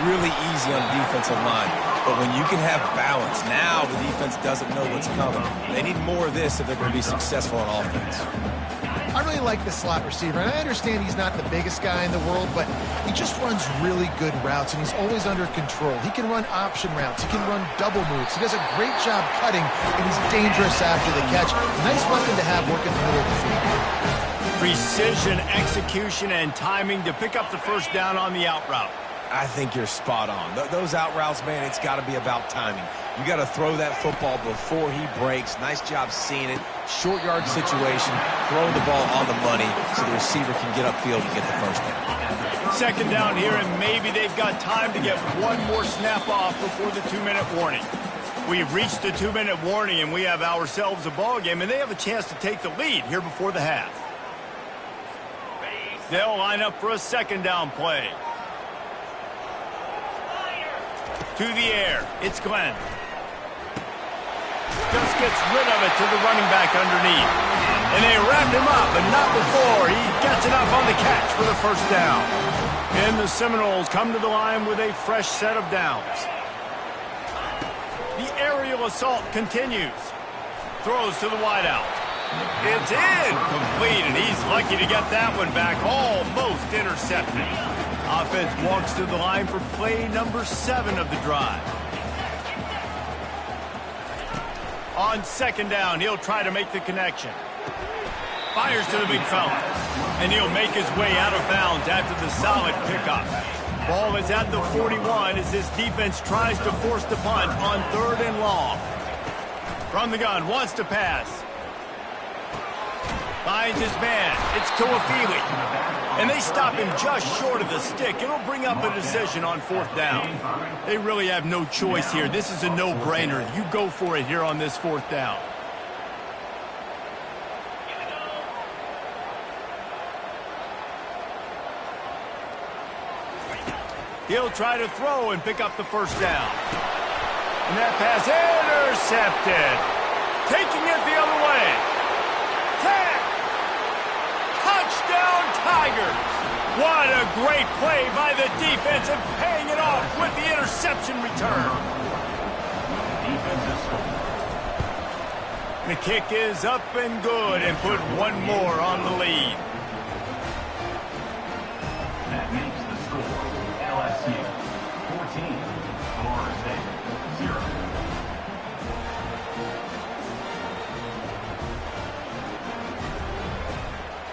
really easy on the defensive line. But when you can have balance, now the defense doesn't know what's coming. They need more of this if they're going to be successful on offense. I really like the slot receiver, and I understand he's not the biggest guy in the world, but he just runs really good routes, and he's always under control. He can run option routes. He can run double moves. He does a great job cutting, and he's dangerous after the catch. Nice weapon to have working the middle of the field. Precision, execution, and timing to pick up the 1st down on the out route. I think you're spot on. Those out routes, man, it's got to be about timing. You got to throw that football before he breaks. Nice job seeing it. Short yard situation, throwing the ball on the money so the receiver can get upfield and get the 1st down. 2nd down here, and maybe they've got time to get one more snap off before the 2-minute warning. We've reached the 2-minute warning, and we have ourselves a ball game, and they have a chance to take the lead here before the half. They'll line up for a 2nd down play. To the air, it's Glenn. Just gets rid of it to the running back underneath. And they wrap him up, but not before he gets enough on the catch for the 1st down. And the Seminoles come to the line with a fresh set of downs. The aerial assault continues. Throws to the wideout. It's in. Complete, and he's lucky to get that one back. Almost intercepted. Offense walks to the line for play number 7 of the drive. On second down, he'll try to make the connection. Fires to the big fella. And he'll make his way out of bounds after the solid pickup. Ball is at the 41 as this defense tries to force the punt on 3rd and long. From the gun, wants to pass. Finds his man. It's Toafili. And they stop him just short of the stick. It'll bring up a decision on 4th down. They really have no choice here. This is a no-brainer. You go for it here on this 4th down. He'll try to throw and pick up the 1st down. And that pass intercepted. Taking it the other way. Touchdown Tigers. What a great play by the defense and paying it off with the interception return. The kick is up and good and put one more on the lead. That makes the score LSU 14, Florida State 0.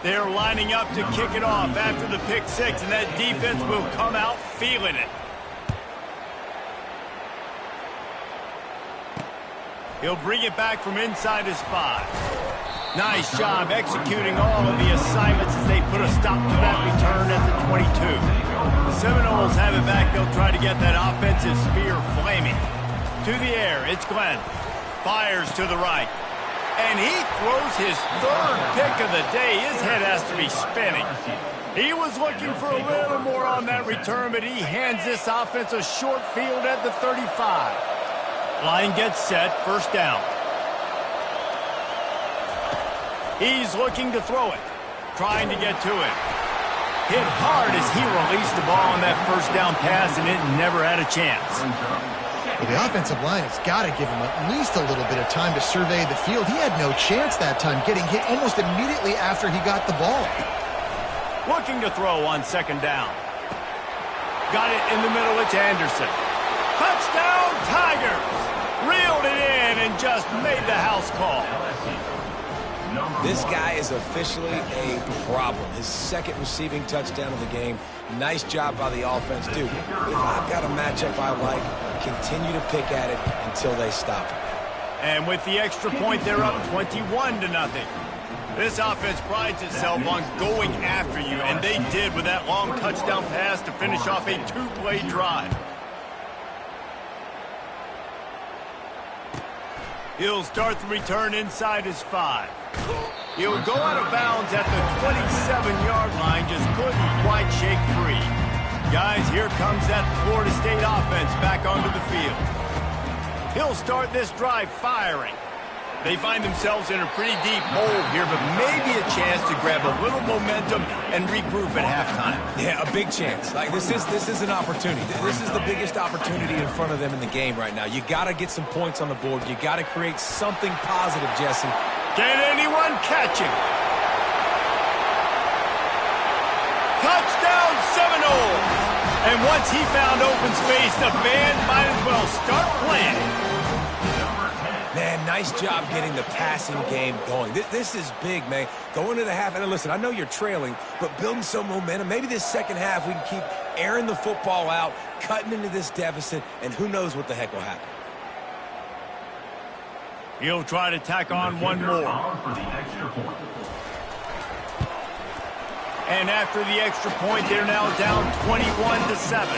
They're lining up to kick it off after the pick 6, and that defense will come out feeling it. He'll bring it back from inside his 5. Nice job executing all of the assignments as they put a stop to that return at the 22. The Seminoles have it back. They'll try to get that offensive spear flaming. To the air, it's Glenn. Fires to the right. And he throws his 3rd pick of the day. His head has to be spinning. He was looking for a little more on that return, but he hands this offense a short field at the 35. Line gets set, 1st down. He's looking to throw it, trying to get to it. Hit hard as he released the ball on that 1st down pass, and it never had a chance. Well, the offensive line has got to give him at least a little bit of time to survey the field. He had no chance that time, getting hit almost immediately after he got the ball. Looking to throw on 2nd down. Got it in the middle, it's Anderson. Touchdown Tigers! Reeled it in and just made the house call. This guy is officially a problem. His 2nd receiving touchdown of the game. Nice job by the offense, dude. If I've got a matchup I like, continue to pick at it until they stop it. And with the extra point, they're up 21-0. This offense prides itself on going after you, and they did with that long touchdown pass to finish off a 2-play drive. He'll start the return inside his 5. He'll go out of bounds at the 27-yard line, just couldn't quite shake free. Guys, here comes that Florida State offense back onto the field. He'll start this drive firing. They find themselves in a pretty deep hole here, but maybe a chance to grab a little momentum and regroup at halftime. Yeah, a big chance. Like this is an opportunity. This is the biggest opportunity in front of them in the game right now. You got to get some points on the board. You got to create something positive, Jesse. Can anyone catch him? Touchdown Seminoles! And once he found open space, the band might as well start playing. Man, nice job getting the passing game going. This is big, man. Going into the half, and listen, I know you're trailing, but building some momentum. Maybe this 2nd half we can keep airing the football out, cutting into this deficit, and who knows what the heck will happen. He'll try to tack on one more. And after the extra point, they're now down 21-7.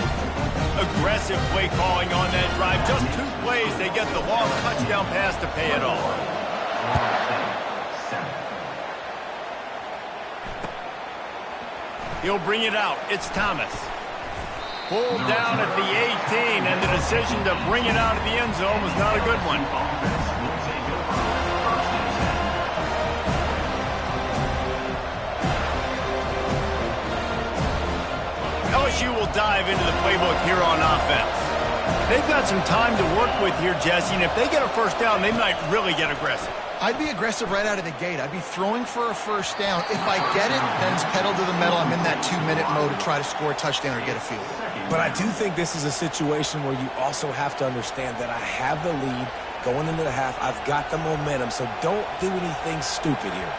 Aggressive play calling on that drive. Just 2 plays, they get the long touchdown pass to pay it off. He'll bring it out. It's Thomas. Pulled down at the 18, and the decision to bring it out of the end zone was not a good one. we'll dive into the playbook here on offense. They've got some time to work with here, Jesse, and if they get a first down, they might really get aggressive. I'd be aggressive right out of the gate. I'd be throwing for a first down. If I get it, then it's pedal to the metal. I'm in that 2-minute mode to try to score a touchdown or get a field goal. But I do think this is a situation where you also have to understand that I have the lead going into the half. I've got the momentum, so don't do anything stupid here.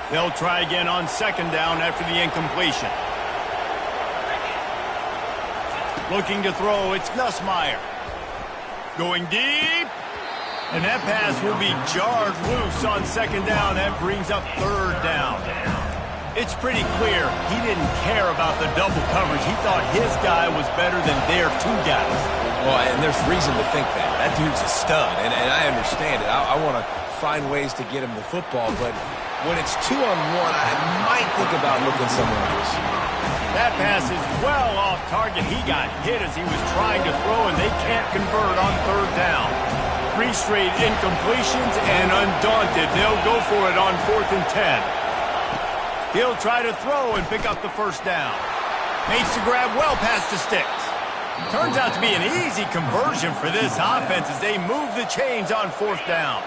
They'll try again on second down after the incompletion. Looking to throw, it's Nussmeier. Going deep. And that pass will be jarred loose on second down. That brings up third down. It's pretty clear he didn't care about the double coverage. He thought his guy was better than their two guys. Well, and there's reason to think that. That dude's a stud, and I understand it. I want to find ways to get him the football, but when it's 2-on-1, I might think about looking somewhere else. That pass is well off target. He got hit as he was trying to throw, and they can't convert on third down. 3 straight incompletions, and undaunted, they'll go for it on 4th and 10. He'll try to throw and pick up the first down. Makes the grab well past the sticks. Turns out to be an easy conversion for this offense as they move the chains on 4th down.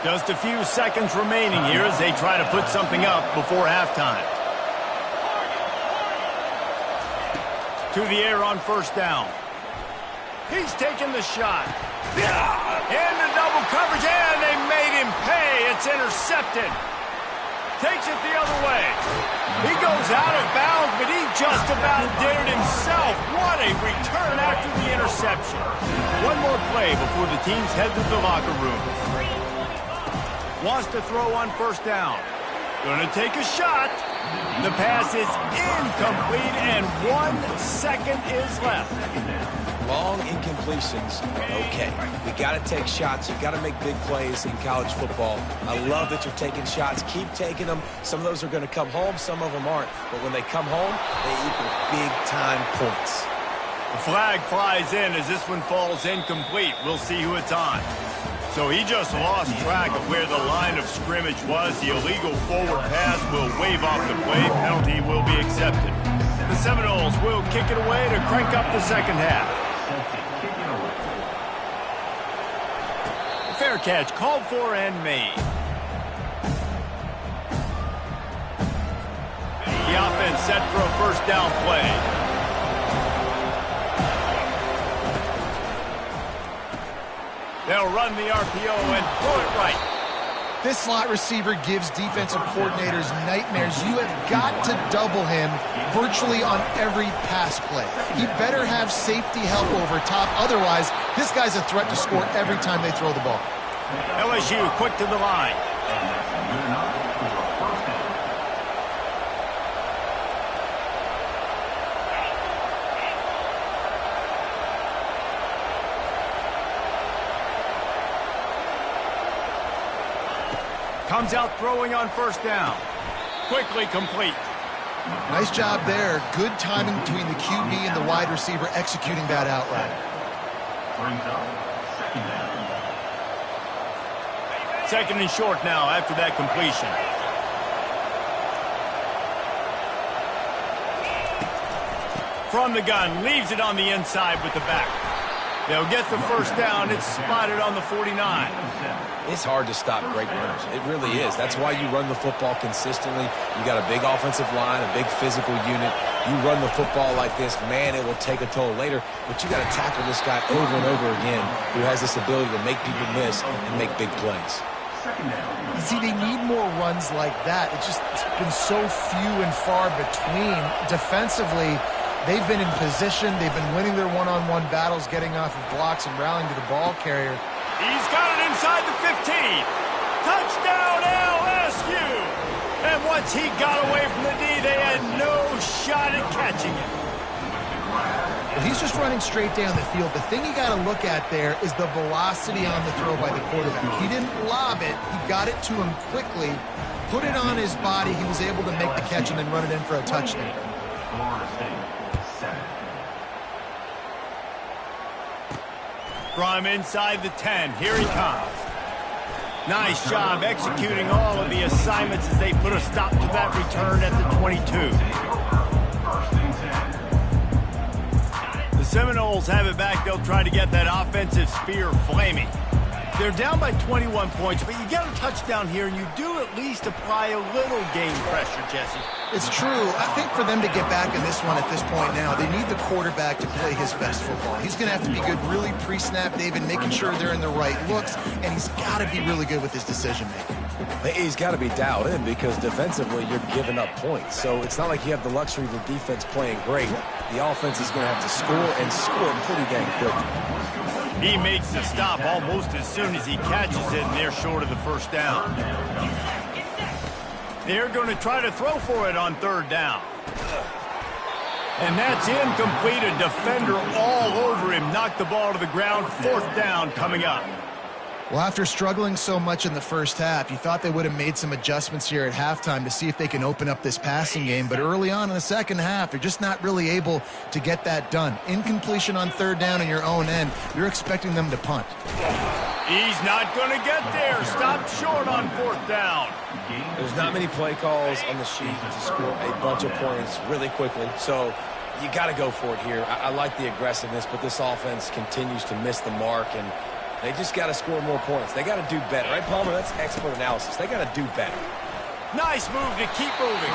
Just a few seconds remaining here as they try to put something up before halftime. To the air on first down. He's taking the shot. Into double coverage, and they made him pay. It's intercepted. Takes it the other way. He goes out of bounds, but he just about did it himself. What a return after the interception. One more play before the teams head to the locker room. Wants to throw on first down. Going to take a shot. The pass is incomplete, and 1 second is left. Long incompletions are okay. We got to take shots. You got to make big plays in college football. I love that you're taking shots. Keep taking them. Some of those are going to come home. Some of them aren't. But when they come home, they equal big-time points. The flag flies in as this one falls incomplete. We'll see who it's on. So he just lost track of where the line of scrimmage was. The illegal forward pass will wave off the play. Penalty will be accepted. The Seminoles will kick it away to crank up the second half. Fair catch called for and made. The offense set for a first down play. They'll run the RPO and throw it right. This slot receiver gives defensive coordinators nightmares. You have got to double him virtually on every pass play. He better have safety help over top. Otherwise, this guy's a threat to score every time they throw the ball. LSU quick to the line. Comes out throwing on first down. Quickly complete. Nice job there. Good timing between the QB and the wide receiver executing that outright. Second and short now after that completion. From the gun, leaves it on the inside with the back. They'll get the first down. It's spotted on the 49. It's hard to stop great runners. It really is. That's why you run the football consistently. You got a big offensive line, a big physical unit. You run the football like this, man, it will take a toll later. But you got to tackle this guy over and over again who has this ability to make people miss and make big plays. You see, they need more runs like that. It's been so few and far between. Defensively, they've been in position. They've been winning their one-on-one battles, getting off of blocks and rallying to the ball carrier. He's got it inside the 15. Touchdown LSU. And once he got away from the D, they had no shot at catching him. Well, he's just running straight down the field. The thing you got to look at there is the velocity on the throw by the quarterback. He didn't lob it. He got it to him quickly, put it on his body. He was able to make the catch and then run it in for a touchdown. From inside the 10, here he comes. Nice job executing all of the assignments as they put a stop to that return at the 22. The Seminoles have it back. They'll try to get that offensive spear flaming. They're down by 21 points, but you get a touchdown here, and you do at least apply a little game pressure, Jesse. It's true. I think for them to get back in this one at this point now, they need the quarterback to play his best football. He's going to have to be good really pre-snap, David, making sure they're in the right looks, and he's got to be really good with his decision-making. He's got to be dialed in because defensively you're giving up points. So it's not like you have the luxury of the defense playing great. The offense is going to have to score and score pretty dang quickly. He makes the stop almost as soon as he catches it, and they're short of the first down. They're going to try to throw for it on third down. And that's incomplete. A defender all over him. Knocked the ball to the ground. Fourth down coming up. Well, after struggling so much in the first half, you thought they would have made some adjustments here at halftime to see if they can open up this passing game. But early on in the second half, they're just not really able to get that done. Incompletion on third down in your own end, you're expecting them to punt. He's not going to get there. Stopped short on fourth down. There's not many play calls on the sheet to score a bunch of points really quickly. So you got to go for it here. I like the aggressiveness, but this offense continues to miss the mark, and they just got to score more points. They got to do better. Right, Palmer? That's expert analysis. They got to do better. Nice move to keep moving.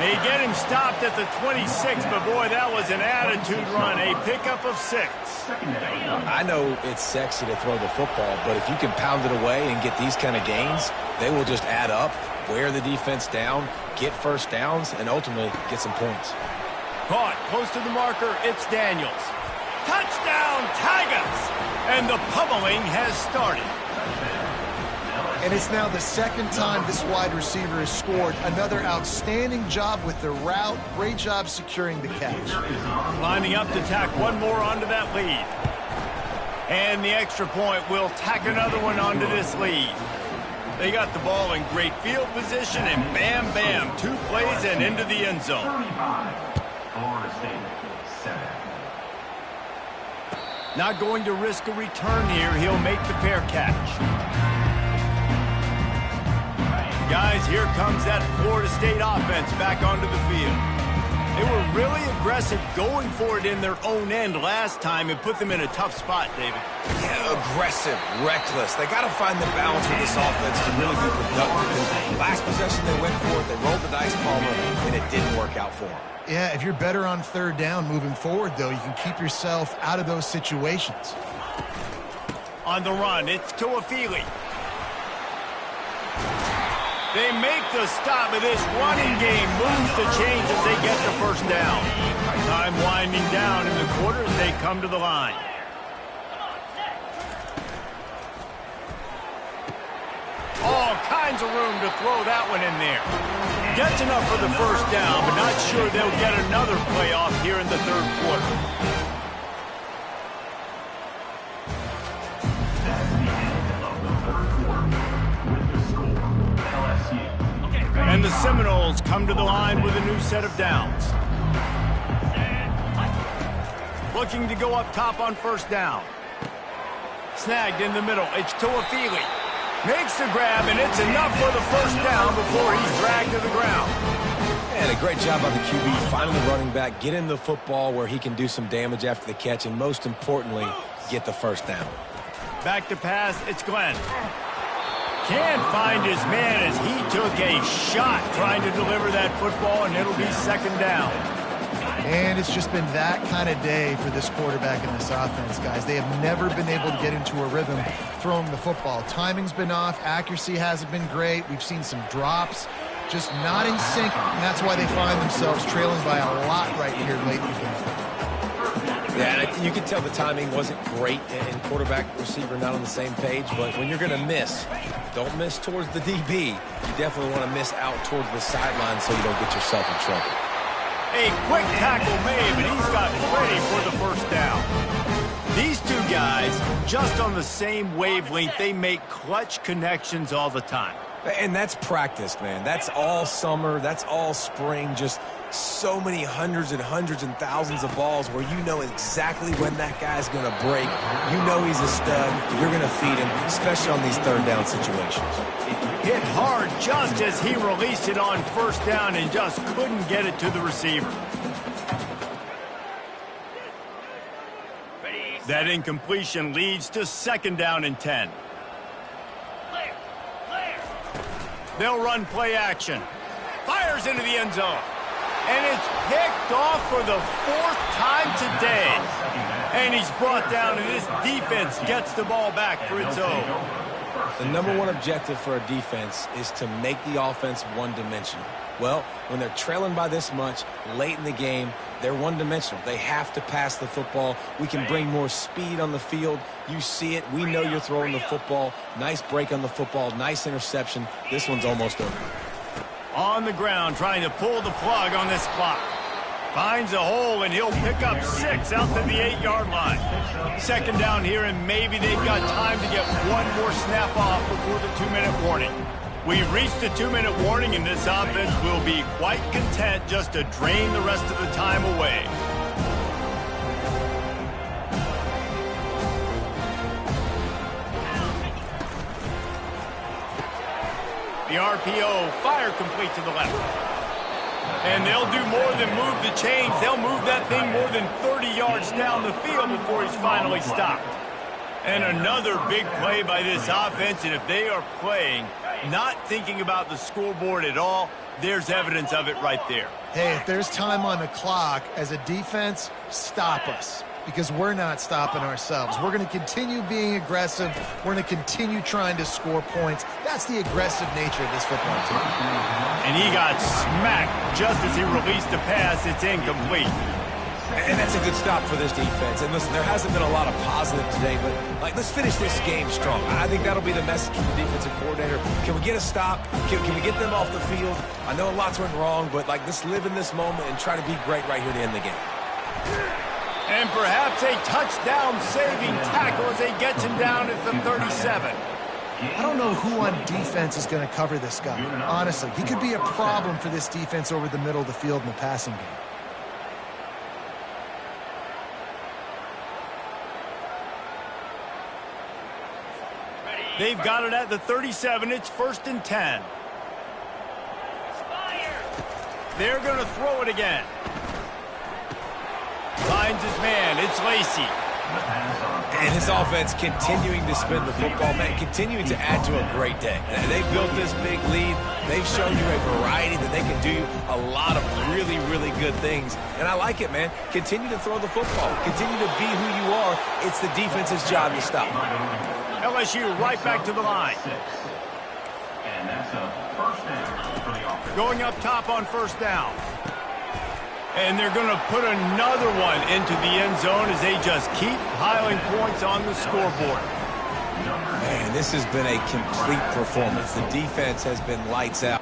They get him stopped at the 26, but boy, that was an attitude run. A pickup of 6. I know it's sexy to throw the football, but if you can pound it away and get these kind of gains, they will just add up, wear the defense down, get first downs, and ultimately get some points. Caught close to the marker. It's Daniels. Touchdown, Tigers! And the pummeling has started. And it's now the second time this wide receiver has scored. Another outstanding job with the route. Great job securing the catch. Lining up to tack one more onto that lead. And the extra point will tack another one onto this lead. They got the ball in great field position, and bam, bam, 2 plays and into the end zone. 35, Florida State, 7. Not going to risk a return here. He'll make the fair catch. Guys, here comes that Florida State offense back onto the field. They were really aggressive going for it in their own end last time and put them in a tough spot, David. Yeah, aggressive, reckless. They got to find the balance with this offense to really be productive. Last possession they went for it, they rolled the dice, Palmer, and it didn't work out for them. Yeah, if you're better on third down moving forward, though, you can keep yourself out of those situations. On the run, it's Toafili. They make the stop, but this running game moves the chains as they get the first down. Time winding down in the quarter as they come to the line. All kinds of room to throw that one in there. Gets enough for the first down, but not sure they'll get another playoff here in the third quarter. And the Seminoles come to the line with a new set of downs. Looking to go up top on first down. Snagged in the middle. It's Toafili. Makes the grab, and it's enough for the first down before he's dragged to the ground. And a great job by the QB, finding the running back, get him the football where he can do some damage after the catch, and most importantly, get the first down. Back to pass, it's Glenn. Can't find his man as he took a shot trying to deliver that football, and it'll be second down. And it's just been that kind of day for this quarterback in this offense, guys. They have never been able to get into a rhythm throwing the football. Timing's been off. Accuracy hasn't been great. We've seen some drops, just not in sync, and that's why they find themselves trailing by a lot right here late in the game. Yeah, and you can tell the timing wasn't great, and quarterback, receiver not on the same page, but when you're going to miss, don't miss towards the DB. You definitely want to miss out towards the sideline so you don't get yourself in trouble. A quick tackle made, but he's got ready for the first down. These two guys, just on the same wavelength, they make clutch connections all the time. And that's practice, man. That's all summer. That's all spring. Just so many hundreds and thousands of balls where you know exactly when that guy's going to break. You know he's a stud. You're going to feed him, especially on these third down situations. Hit hard just as he released it on first down and just couldn't get it to the receiver. That incompletion leads to second down and 10. They'll run play action. Fires into the end zone. And it's picked off for the fourth time today. And he's brought down, and this defense gets the ball back for its own. The number one objective for a defense is to make the offense one-dimensional. Well, when they're trailing by this much late in the game, they're one-dimensional. They have to pass the football. We can bring more speed on the field. You see it. We know you're throwing the football. Nice break on the football. Nice interception. This one's almost over. On the ground, trying to pull the plug on this clock. Finds a hole, and he'll pick up 6 out to the 8-yard line. Second down here, and maybe they've got time to get one more snap off before the 2-minute warning. We've reached the 2-minute warning, and this offense will be quite content just to drain the rest of the time away. The RPO, fire complete to the left. And they'll do more than move the chains. They'll move that thing more than 30 yards down the field before he's finally stopped. And another big play by this offense, and if they are playing, not thinking about the scoreboard at all, there's evidence of it right there. Hey, if there's time on the clock, as a defense, stop us. Because we're not stopping ourselves. We're going to continue being aggressive. We're going to continue trying to score points. That's the aggressive nature of this football team. And he got smacked just as he released the pass. It's incomplete. And that's a good stop for this defense. And listen, there hasn't been a lot of positive today, but let's finish this game strong. I think that'll be the message from the defensive coordinator. Can we get a stop? Can we get them off the field? I know lots went wrong, but let's live in this moment and try to be great right here to end the game. And perhaps a touchdown-saving tackle as they get him down at the 37. I don't know who on defense is going to cover this guy. Honestly, he could be a problem for this defense over the middle of the field in the passing game. They've got it at the 37. It's 1st and 10. They're going to throw it again. Finds his man. It's Lacy. And his offense continuing to spin the football, man, continuing to add to a great day. They've built this big lead. They've shown you a variety that they can do a lot of really, really good things. And I like it, man. Continue to throw the football. Continue to be who you are. It's the defense's job to stop. LSU right back to the line. And that's a first down for the offense. Going up top on first down. And they're going to put another one into the end zone as they just keep piling points on the scoreboard. Man, this has been a complete performance. The defense has been lights out.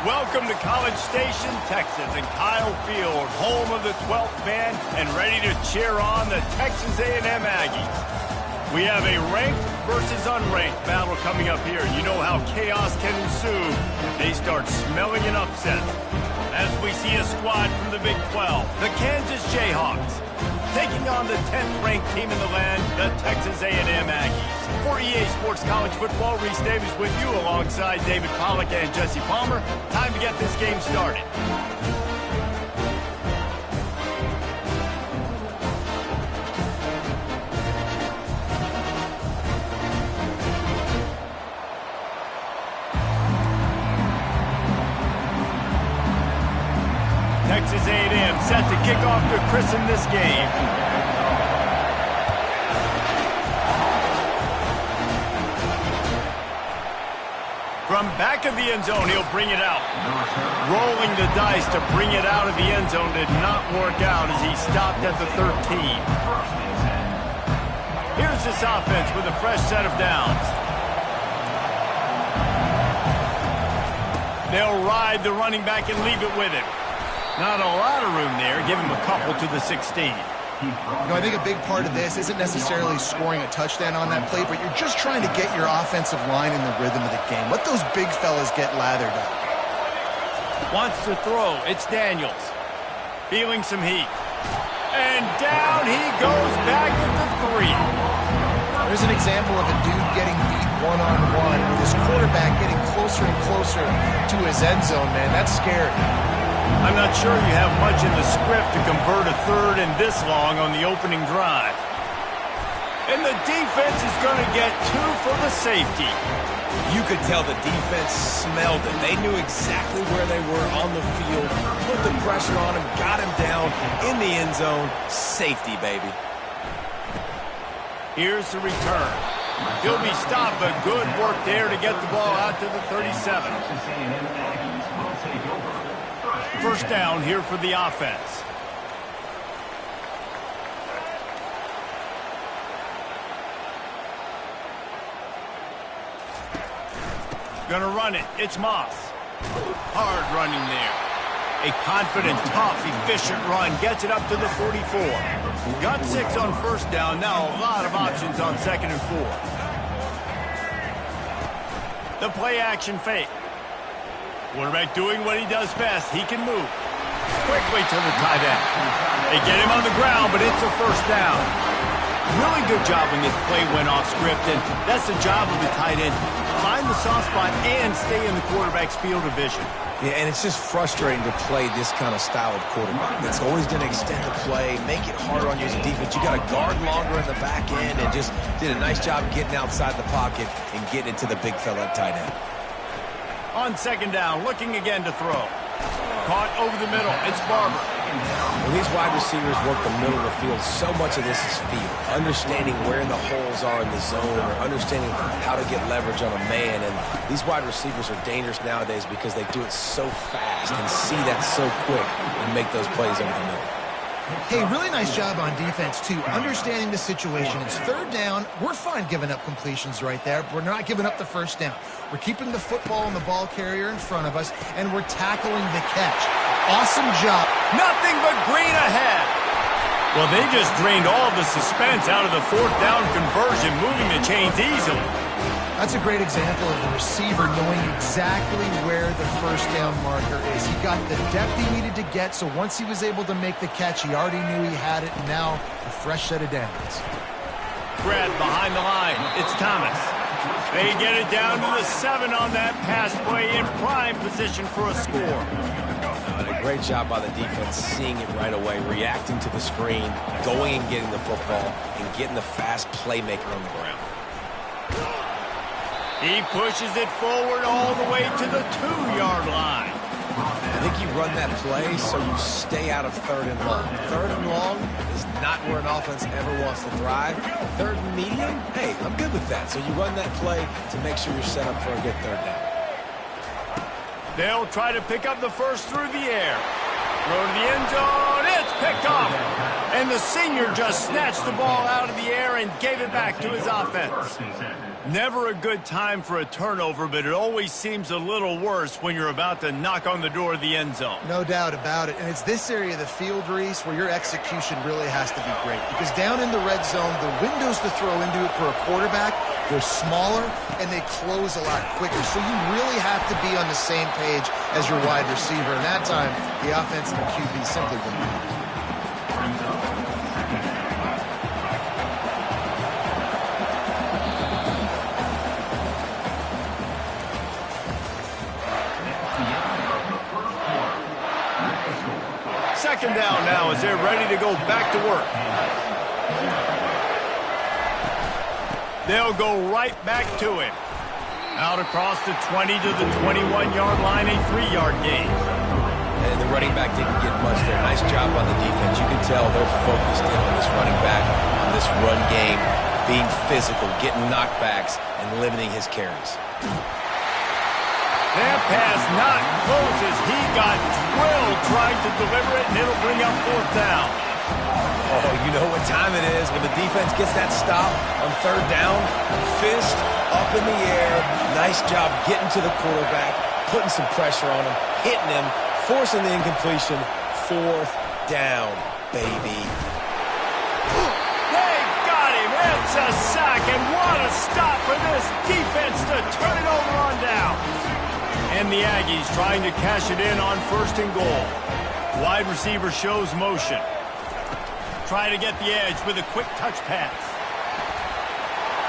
Welcome to College Station, Texas, and Kyle Field, home of the 12th man, and ready to cheer on the Texas A&M Aggies. We have a ranked versus unranked battle coming up here. You know how chaos can ensue if they start smelling an upset. As we see a squad from the Big 12, the Kansas Jayhawks, taking on the 10th-ranked team in the land, the Texas A&M Aggies. For EA Sports College Football, Reese Davis with you alongside David Pollack and Jesse Palmer. Time to get this game started. Texas A&M set to kick off to christen this game. From back of the end zone, he'll bring it out. Rolling the dice to bring it out of the end zone did not work out as he stopped at the 13. Here's this offense with a fresh set of downs. They'll ride the running back and leave it with him. Not a lot of room there. Give him a couple to the 16. I think a big part of this isn't necessarily scoring a touchdown on that play, but you're just trying to get your offensive line in the rhythm of the game. Let those big fellas get lathered up. Wants to throw. It's Daniels. Feeling some heat. And down he goes back at the 3. There's an example of a dude getting beat one-on-one with his quarterback getting closer and closer to his end zone, man. That's scary. I'm not sure you have much in the script to convert a third and this long on the opening drive. And the defense is going to get 2 for the safety. You could tell the defense smelled it. They knew exactly where they were on the field, put the pressure on him, got him down in the end zone. Safety, baby. Here's the return. He'll be stopped, but good work there to get the ball out to the 37. First down here for the offense. Gonna run it. It's Moss. Hard running there. A confident, tough, efficient run. Gets it up to the 44. Got 6 on first down. Now a lot of options on 2nd and 4. The play action fake. Quarterback doing what he does best. He can move quickly to the tight end. They get him on the ground, but it's a first down. Really good job when this play went off script, and that's the job of the tight end. Find the soft spot and stay in the quarterback's field of vision. Yeah, and it's just frustrating to play this kind of style of quarterback. It's always going to extend the play, make it harder on you as a defense. You got to guard longer in the back end, and just did a nice job getting outside the pocket and getting it to the big fella at tight end. On 2nd down, looking again to throw. Caught over the middle. It's Barber. When these wide receivers work the middle of the field, so much of this is feel. Understanding where the holes are in the zone or understanding how to get leverage on a man. And these wide receivers are dangerous nowadays because they do it so fast and see that so quick and make those plays over the middle. Hey, really nice job on defense, too. Understanding the situation. It's 3rd down. We're fine giving up completions right there. We're not giving up the first down. We're keeping the football and the ball carrier in front of us, and we're tackling the catch. Awesome job. Nothing but green ahead. Well, they just drained all of the suspense out of the 4th down conversion, moving the chains easily. That's a great example of the receiver knowing exactly where the first down marker is. He got the depth he needed to get, so once he was able to make the catch, he already knew he had it, and now a fresh set of downs. Fred behind the line. It's Thomas. They get it down to the 7 on that pass play in prime position for a score. A great job by the defense, seeing it right away, reacting to the screen, going and getting the football, and getting the fast playmaker on the ground. He pushes it forward all the way to the 2-yard line. I think you run that play so you stay out of 3rd and long. 3rd and long is not where an offense ever wants to thrive. 3rd and medium, hey, I'm good with that. So you run that play to make sure you're set up for a good 3rd down. They'll try to pick up the first through the air. Throw to the end zone. It's picked off. And the senior just snatched the ball out of the air and gave it back to his offense. Never a good time for a turnover, but it always seems a little worse when you're about to knock on the door of the end zone. No doubt about it. And it's this area of the field, Reese, where your execution really has to be great. Because down in the red zone, the windows to throw into it for a quarterback, they're smaller and they close a lot quicker. So you really have to be on the same page as your wide receiver. And that time, the offensive QB simply wouldn't be. Second down now as they're ready to go back to work. They'll go right back to him. Out across the 20 to the 21-yard line, a 3-yard gain. And the running back didn't get much there. Nice job on the defense. You can tell they're focused in on this running back, on this run game, being physical, getting knockbacks, and limiting his carries. That pass not close as he got drilled trying to deliver it, and it'll bring up 4th down. Oh, you know what time it is when the defense gets that stop on 3rd down. Fist up in the air. Nice job getting to the quarterback, putting some pressure on him, hitting him, forcing the incompletion. 4th down, baby. They got him. It's a sack, and what a stop for this defense to turn it over on down. And the Aggies trying to cash it in on 1st and goal. Wide receiver shows motion. Trying to get the edge with a quick touch pass.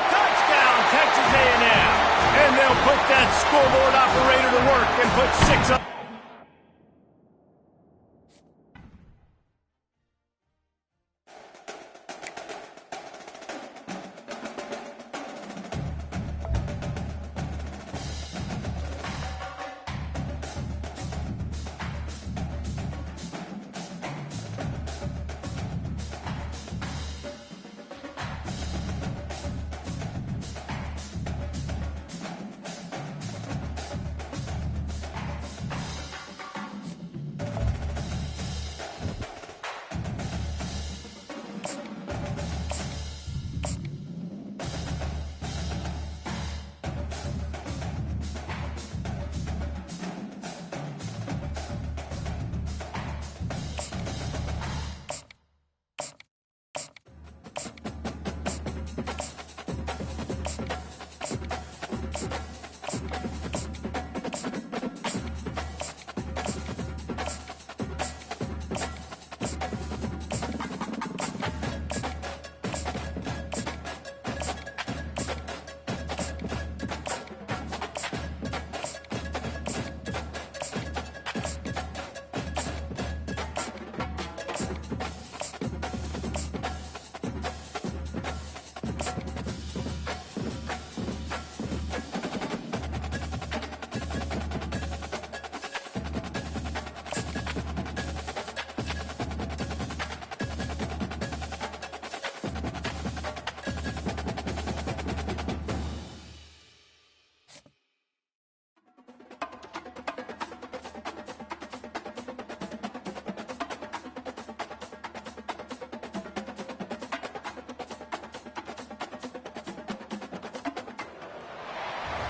Touchdown, Texas A&M. And they'll put that scoreboard operator to work and put 6 up.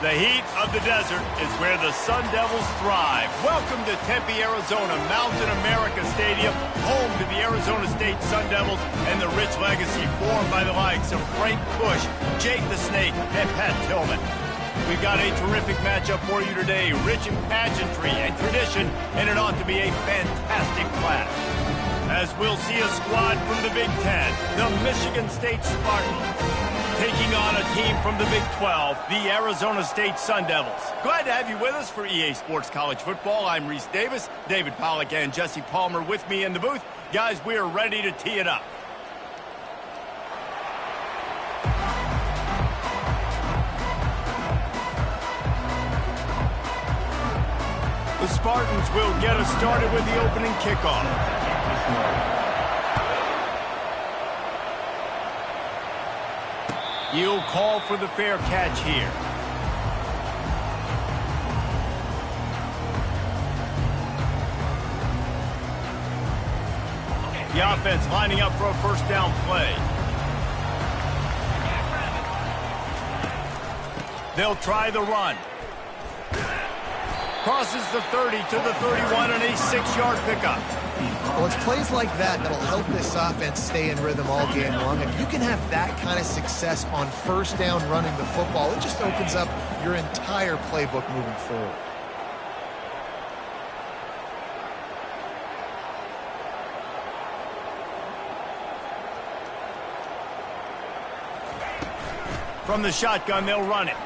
The heat of the desert is where the Sun Devils thrive. Welcome to Tempe, Arizona, Mountain America Stadium, home to the Arizona State Sun Devils and the rich legacy formed by the likes of Frank Bush, Jake the Snake, and Pat Tillman. We've got a terrific matchup for you today, rich in pageantry and tradition, and it ought to be a fantastic clash. As we'll see a squad from the Big Ten, the Michigan State Spartans, taking on a team from the Big 12, the Arizona State Sun Devils. Glad to have you with us for EA Sports College Football. I'm Reese Davis, David Pollack, and Jesse Palmer with me in the booth. Guys, we are ready to tee it up. The Spartans will get us started with the opening kickoff. You'll call for the fair catch here. The offense lining up for a first down play. They'll try the run. Crosses the 30 to the 31 and a 6-yard pickup. Well, it's plays like that that'll help this offense stay in rhythm all game long. If you can have that kind of success on first down running the football, it just opens up your entire playbook moving forward. From the shotgun, they'll run it.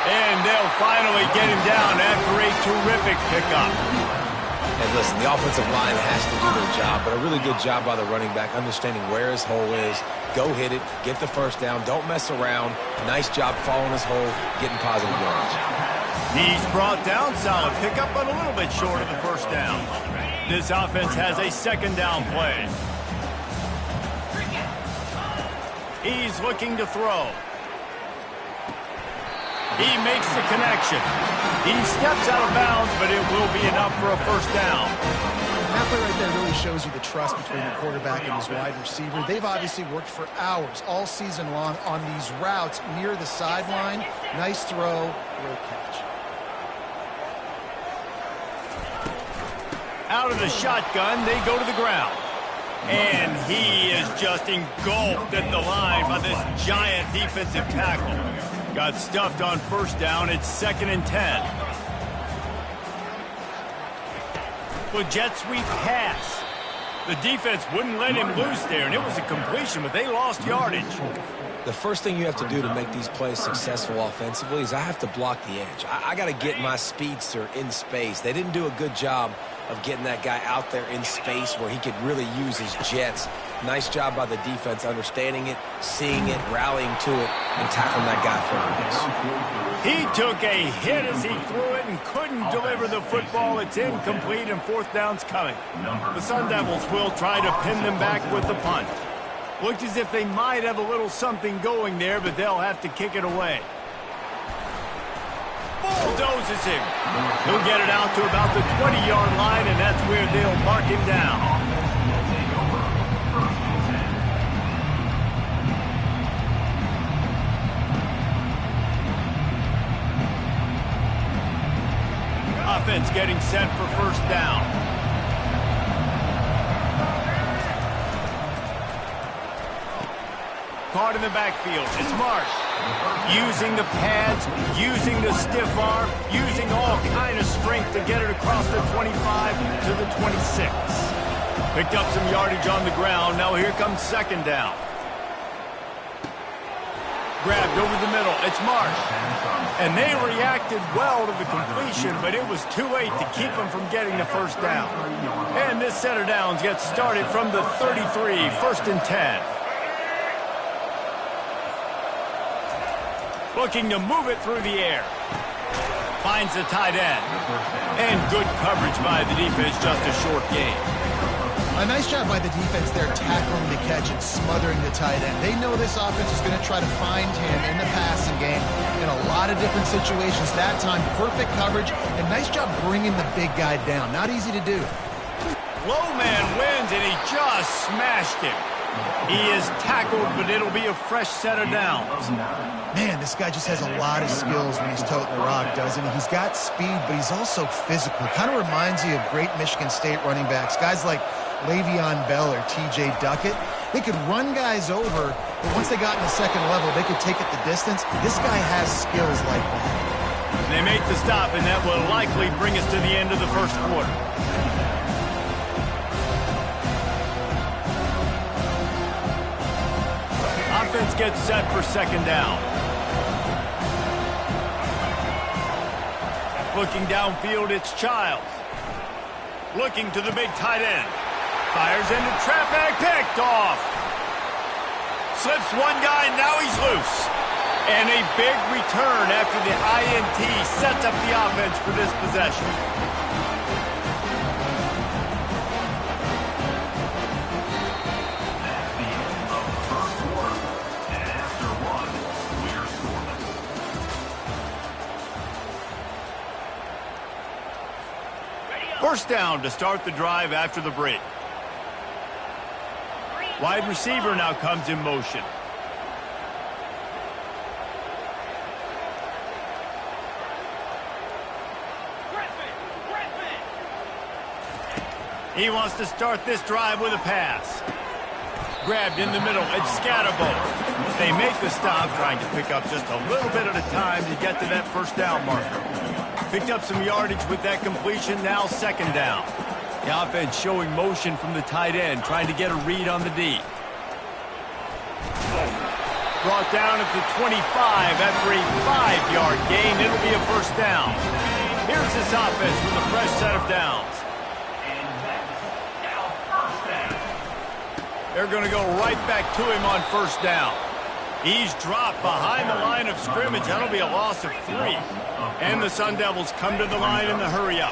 And they'll finally get him down after a terrific pickup. And listen, the offensive line has to do their job, but a really good job by the running back, understanding where his hole is. Go hit it, get the first down, don't mess around. Nice job following his hole, getting positive yards. He's brought down, solid pickup, but a little bit short of the first down. This offense has a second down play. He's looking to throw. He makes the connection. He steps out of bounds, but it will be enough for a first down. And that play right there really shows you the trust between the quarterback and his wide receiver. They've obviously worked for hours all season long on these routes near the sideline. Nice throw, great catch. Out of the shotgun, they go to the ground. And he is just engulfed at the line by this giant defensive tackle. Got stuffed on first down. It's 2nd and 10. Well, jet sweep pass. The defense wouldn't let him loose there, and it was a completion, but they lost yardage. The first thing you have to do to make these plays successful offensively is I have to block the edge. I got to get my speedster in space. They didn't do a good job of getting that guy out there in space where he could really use his jets. Nice job by the defense understanding it, seeing it, rallying to it, and tackling that guy for a miss. He took a hit as he threw it and couldn't deliver the football. It's incomplete and fourth down's coming. The Sun Devils will try to pin them back with the punt. Looked as if they might have a little something going there, but they'll have to kick it away. Bulldozes him. He'll get it out to about the 20-yard line, and that's where they'll mark him down. Offense getting set for first down. Caught in the backfield. It's Marsh. Using the pads, using the stiff arm, using all kind of strength to get it across the 25 to the 26. Picked up some yardage on the ground. Now here comes second down. Grabbed over the middle. It's Marsh. And they reacted well to the completion, but it was too late to keep them from getting the first down. And this set of downs gets started from the 33, 1st and 10. Looking to move it through the air. Finds the tight end. And good coverage by the defense, just a short gain. A nice job by the defense there tackling the catch and smothering the tight end. They know this offense is going to try to find him in the passing game in a lot of different situations. That time, perfect coverage and nice job bringing the big guy down. Not easy to do. Low man wins, and he just smashed him. He is tackled, but it'll be a fresh set of downs. Man, this guy just has a lot of skills when he's toting the rock, doesn't he? He's got speed, but he's also physical. Kind of reminds you of great Michigan State running backs. Guys like Le'Veon Bell or T.J. Duckett. They could run guys over, but once they got in the second level, they could take it the distance. This guy has skills like that. They make the stop, and that will likely bring us to the end of the first quarter. Offense gets set for second down. Looking downfield, it's Childs. Looking to the big tight end. Fires into traffic, picked off. Slips one guy, now he's loose. And a big return after the INT sets up the offense for this possession. First down to start the drive after the break. Wide receiver now comes in motion. He wants to start this drive with a pass. Grabbed in the middle. It's Scatterbo. They make the stop, trying to pick up just a little bit at a time to get to that first down marker. Picked up some yardage with that completion. Now second down. The offense showing motion from the tight end, trying to get a read on the D. Brought down at the 25 after a 5-yard gain. It'll be a first down. Here's this offense with a fresh set of downs. They're going to go right back to him on first down. He's dropped behind the line of scrimmage. That'll be a loss of 3. And the Sun Devils come to the line in the hurry-up.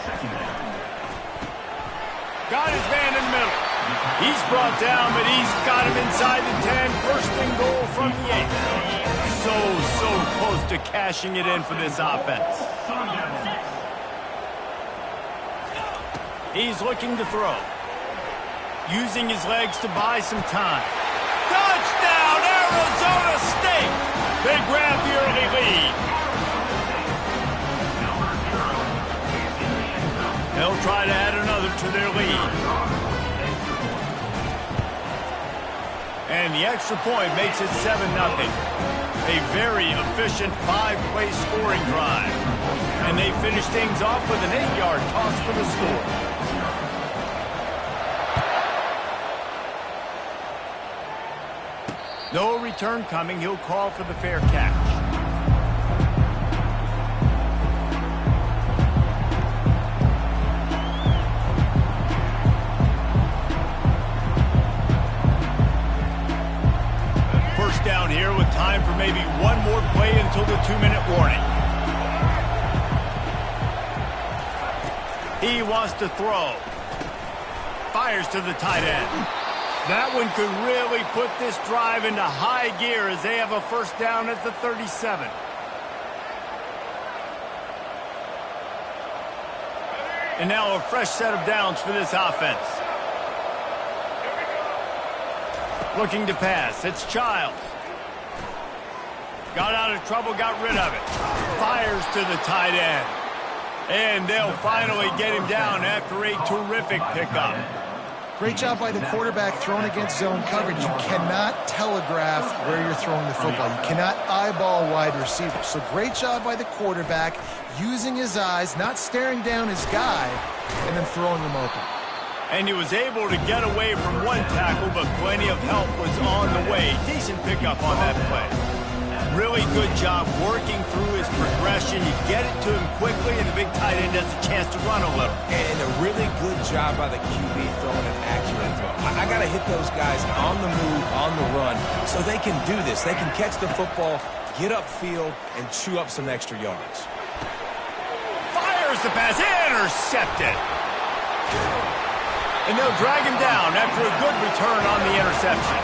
Got his man in the middle. He's brought down, but he's got him inside the 10. First and goal from the 8. So close to cashing it in for this offense. He's looking to throw. Using his legs to buy some time. Touchdown, Arizona State! They grab the early lead. They'll try to add another to their lead. And the extra point makes it 7-0. A very efficient 5-play scoring drive. And they finish things off with an 8-yard toss for the score. No return coming. He'll call for the fair catch. First down here with time for maybe one more play until the 2-minute warning. He wants to throw. Fires to the tight end. That one could really put this drive into high gear as they have a first down at the 37. And now a fresh set of downs for this offense. Looking to pass. It's Childs. Got out of trouble, got rid of it. Fires to the tight end. And they'll finally get him down after a terrific pickup. Great job by the quarterback throwing against zone coverage. You cannot telegraph where you're throwing the football. You cannot eyeball wide receivers. So great job by the quarterback using his eyes, not staring down his guy, and then throwing him open. And he was able to get away from one tackle, but plenty of help was on the way. Decent pickup on that play. Really good job working through his progression. You get it to him quickly, and the big tight end has a chance to run a little. And a really good job by the QB throwing an accurate throw. I got to hit those guys on the move, on the run, so they can do this. They can catch the football, get upfield, and chew up some extra yards. Fires the pass, intercepted. And they'll drag him down after a good return on the interception.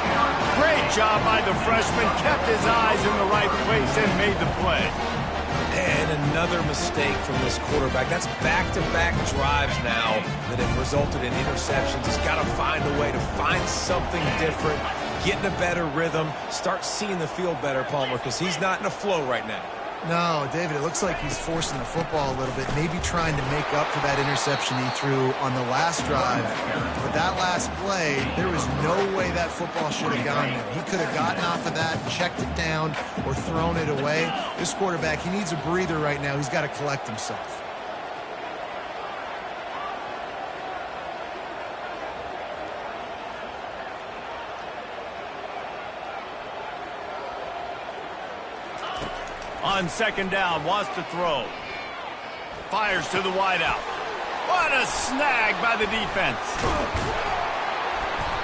Great job by the freshman, kept his eyes in the right place and made the play. And another mistake from this quarterback. That's back-to-back drives now that have resulted in interceptions. He's got to find a way to find something different, get in a better rhythm, start seeing the field better, Palmer, because he's not in a flow right now. No, David, it looks like he's forcing the football a little bit, maybe trying to make up for that interception he threw on the last drive. But that last play, there was no way that football should have gone there. He could have gotten off of that, checked it down, or thrown it away. This quarterback, he needs a breather right now. He's got to collect himself. On second down, wants to throw. Fires to the wideout. What a snag by the defense.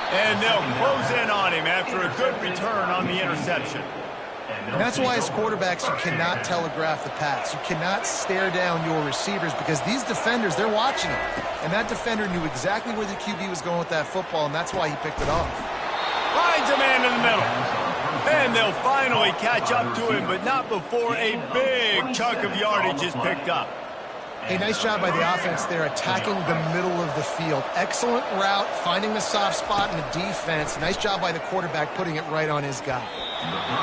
And they'll close in on him after a good return on the interception. And that's why as quarterbacks, you cannot telegraph the pass. You cannot stare down your receivers because these defenders, they're watching it. And that defender knew exactly where the QB was going with that football, and that's why he picked it off. Finds a man in the middle. And they'll finally catch up to him, but not before a big chunk of yardage is picked up. Hey, nice job by the offense there, attacking the middle of the field. Excellent route, finding the soft spot in the defense. Nice job by the quarterback putting it right on his guy.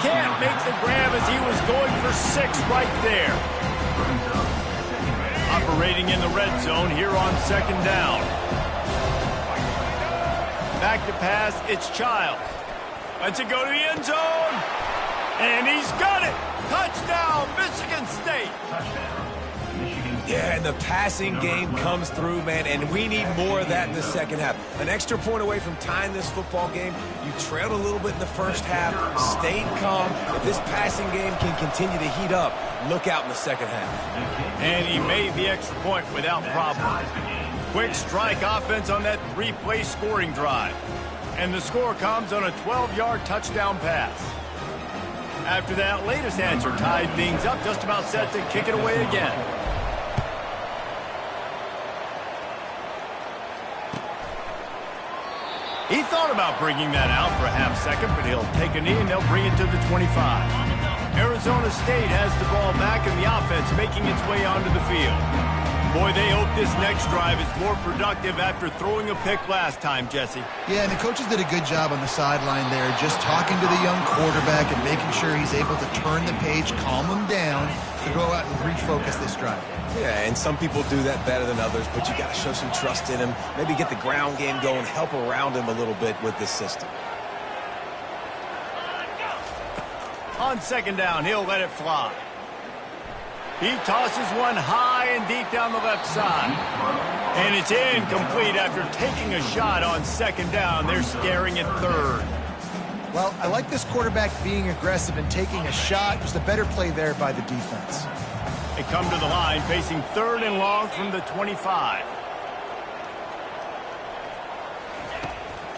Can't make the grab as he was going for 6 right there. Operating in the red zone here on second down. Back to pass, it's Childs. Lets it go to the end zone. And he's got it. Touchdown, Michigan State. Yeah, and the passing game comes through, man, and we need more of that in the second half. An extra point away from tying this football game. You trailed a little bit in the first half, stayed calm. If this passing game can continue to heat up, look out in the second half. And he made the extra point without problem. Quick strike offense on that 3-play scoring drive. And the score comes on a 12-yard touchdown pass. After that latest answer tied things up, just about set to kick it away again. He thought about bringing that out for a half second, but he'll take a knee and they'll bring it to the 25. Arizona State has the ball back and the offense making its way onto the field. Boy, they hope this next drive is more productive after throwing a pick last time, Jesse. Yeah, and the coaches did a good job on the sideline there, just talking to the young quarterback and making sure he's able to turn the page, calm him down, to go out and refocus this drive. Yeah, and some people do that better than others, but you got to show some trust in him. Maybe get the ground game going, help around him a little bit with this system. On second down, he'll let it fly. He tosses one high and deep down the left side. And it's incomplete after taking a shot on second down. They're staring at third. Well, I like this quarterback being aggressive and taking a shot. Just a better play there by the defense. They come to the line facing third and long from the 25.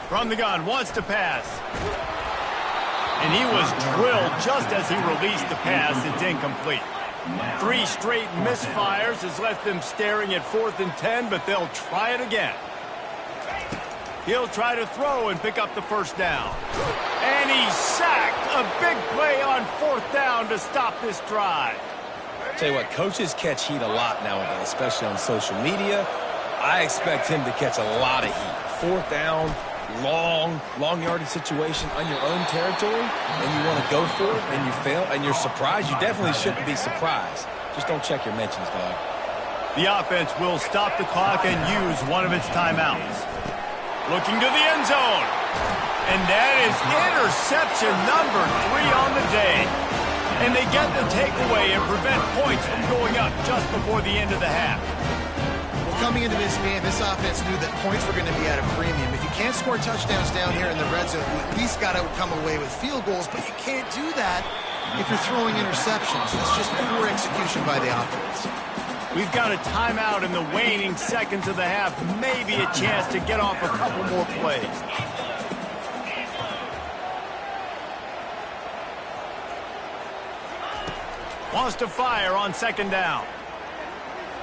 From the gun, wants to pass. And he was drilled just as he released the pass. It's incomplete. 3 straight misfires has left them staring at 4th and 10, but they'll try it again. He'll try to throw and pick up the first down. And he's sacked. A big play on 4th down to stop this drive. Tell you what, coaches catch heat a lot nowadays, especially on social media. I expect him to catch a lot of heat. 4th down, long yardage situation on your own territory, and you want to go for it, and you fail, and you're surprised. You definitely shouldn't be surprised. Just don't check your mentions, dog. The offense will stop the clock and use one of its timeouts. Looking to the end zone. And that is interception number 3 on the day. And they get the takeaway and prevent points from going up just before the end of the half. Well, coming into this game, this offense knew that points were going to be at a premium. If you can't score touchdowns down here in the red zone, you at least got to come away with field goals, but you can't do that if you're throwing interceptions. That's just poor execution by the offense. We've got a timeout in the waning seconds of the half. Maybe a chance to get off a couple more plays. Wants to fire on second down.